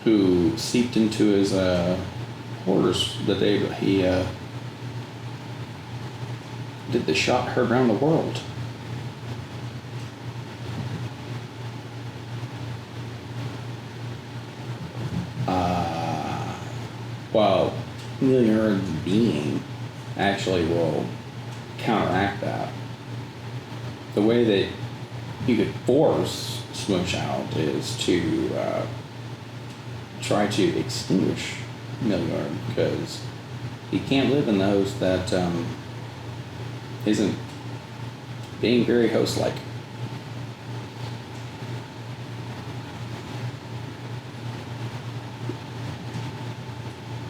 Speaker 1: who seeped into his orders the day he did the shot heard around the world. Well, Milliard's being actually will counteract that. The way that you could force Smush out is to try to extinguish Milliard, because he can't live in those that isn't being very host-like.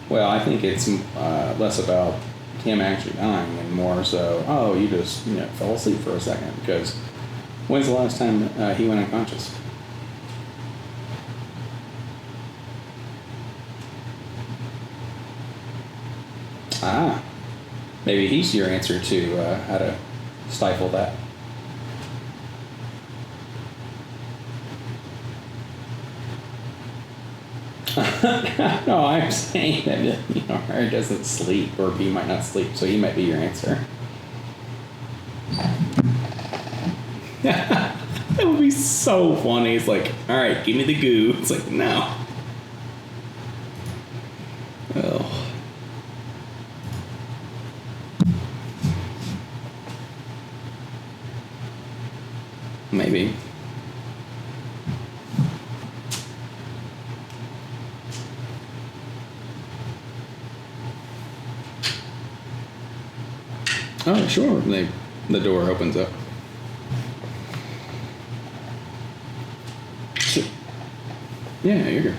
Speaker 1: Well, I think it's less about him actually dying and more so, oh, you just fell asleep for a second, because when's the last time he went unconscious? Ah, maybe he's your answer to how to stifle that. No, I'm saying that Harry doesn't sleep, or he might not sleep, so he might be your answer. That would be so funny. It's like, all right, give me the goo. It's like, no. Oh. Maybe. Oh, sure. The door opens up. Yeah, you're good.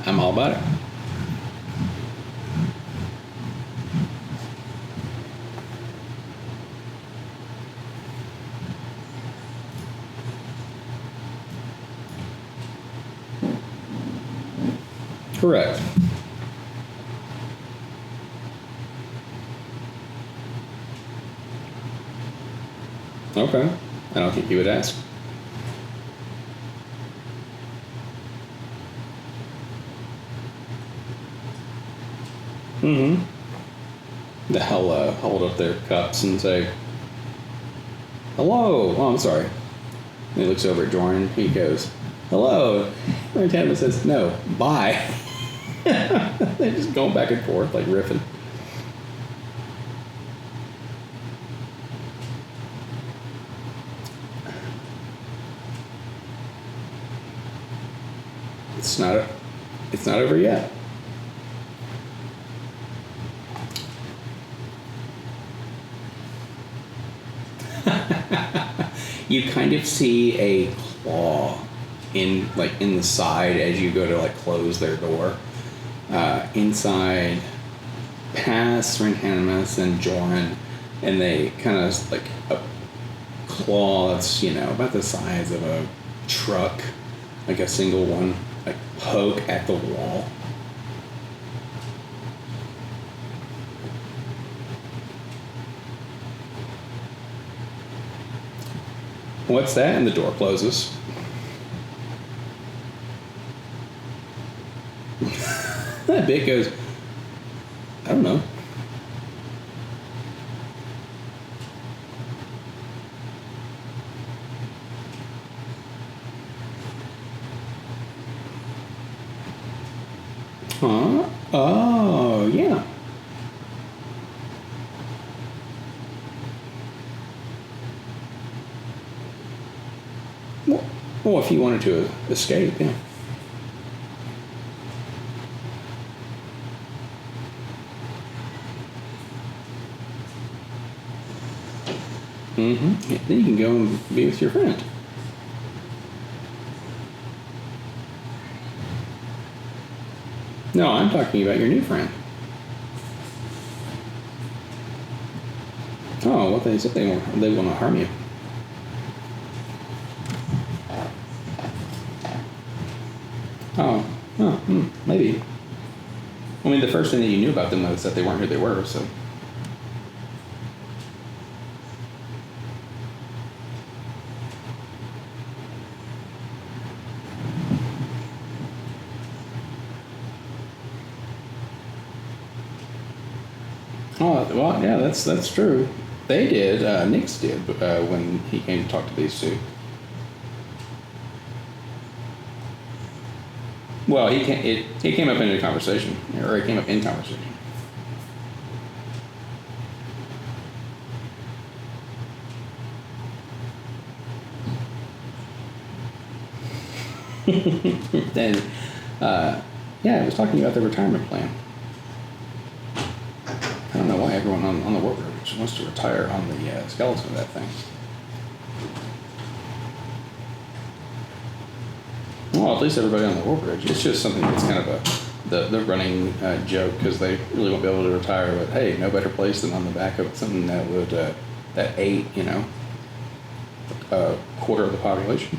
Speaker 1: I'm all about it. Correct. Okay. I don't think you would ask. Mm-hmm. They'll hold up their cups and say, hello. Oh, I'm sorry. And he looks over at Jordan. He goes, hello. And Tampa says, no, bye. They're just going back and forth like riffing. It's not over yet. You kind of see a claw in the side as you go to close their door. Inside, past Rentanimus and Joran, and they kind of like a claw that's, about the size of a truck, like a single one, like poke at the wall. What's that? And the door closes. That bit goes, I don't know. Huh? Oh, yeah. Well, if you wanted to escape, yeah. Mm-hmm. Then you can go and be with your friend. No, I'm talking about your new friend. Oh, what they said they want to harm you. Maybe. I mean, the first thing that you knew about them was that they weren't who they were, so. Oh, well, yeah, that's true. They did, Nix did, when he came to talk to these two. Well, it came up in a conversation, or it came up in conversation. Then, yeah, I was talking about the retirement plan. I don't know why everyone on the Warbridge wants to retire on the skeleton of that thing. Well, at least everybody on the Warbridge. It's just something that's kind of the running joke, because they really won't be able to retire. But hey, no better place than on the back of something that would that ate, a quarter of the population.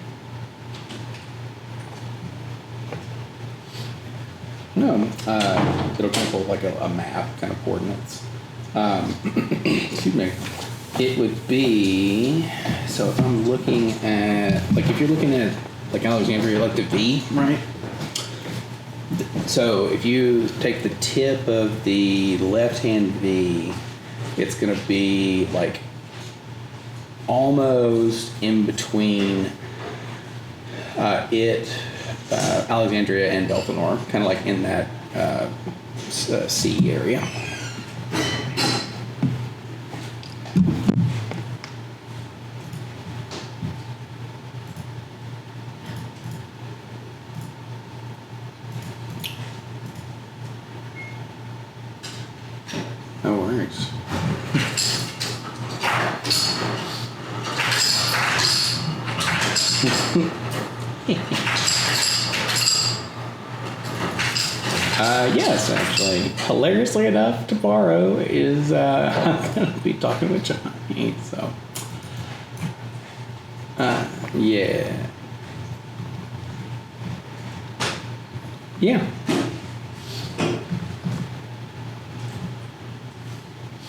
Speaker 1: No, it'll kind of hold like a map, kind of coordinates. Excuse me. It would be, so if I'm looking at, like if you're looking at like Alexandria, like the V, right? So if you take the tip of the left-hand V, it's going to be like almost in between Alexandria and Delphinor, kind of like in that C area. No worries. Yes, actually. Hilariously enough, tomorrow is I'm going to be talking with Johnny, so. Yeah. Yeah.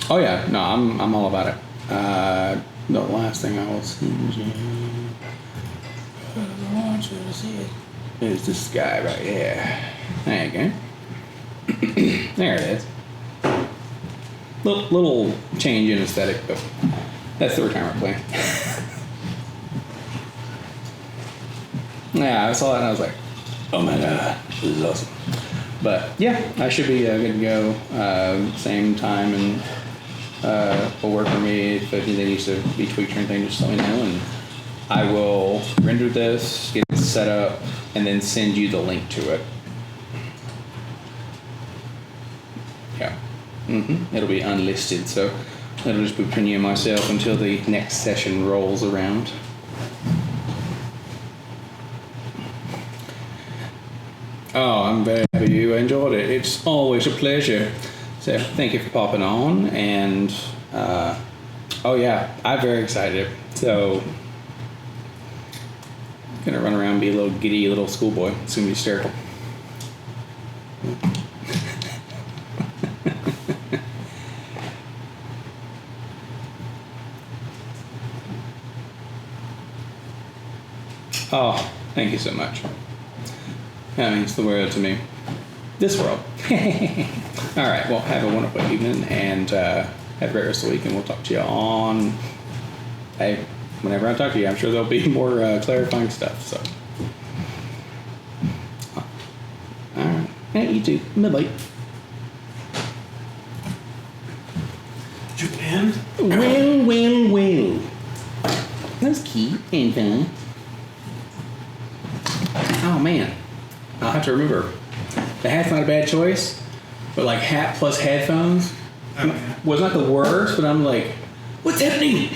Speaker 1: Oh yeah, no, I'm all about it. The last thing I will send you is this guy right here. There you go. There it is. Little change in aesthetic, but that's the retirement plan. Yeah, I saw that and I was like, oh my god, this is awesome. But yeah, I should be good to go. Same time, and will work for me. If anything needs to be tweaked or anything, just let me know, and I will render this, get it set up, and then send you the link to it. Yeah. It'll be unlisted, so it'll just be between you and myself until the next session rolls around. Oh, I'm very happy you enjoyed it. It's always a pleasure. So thank you for popping on, and oh yeah, I'm very excited. So gonna run around and be a little giddy little schoolboy. It's gonna be hysterical. Oh, thank you so much. That means the world to me. This world. All right, well, have a wonderful evening, and have a great rest of the week, and we'll talk to you on, hey, whenever I talk to you, I'm sure there'll be more clarifying stuff, so. All right. Hey, you too. Bye-bye.
Speaker 2: Did you end?
Speaker 1: Well. That's cute and fun. Oh, man. I'll have to remember. The hat's not a bad choice, but like hat plus headphones was not the worst, but I'm like, what's happening?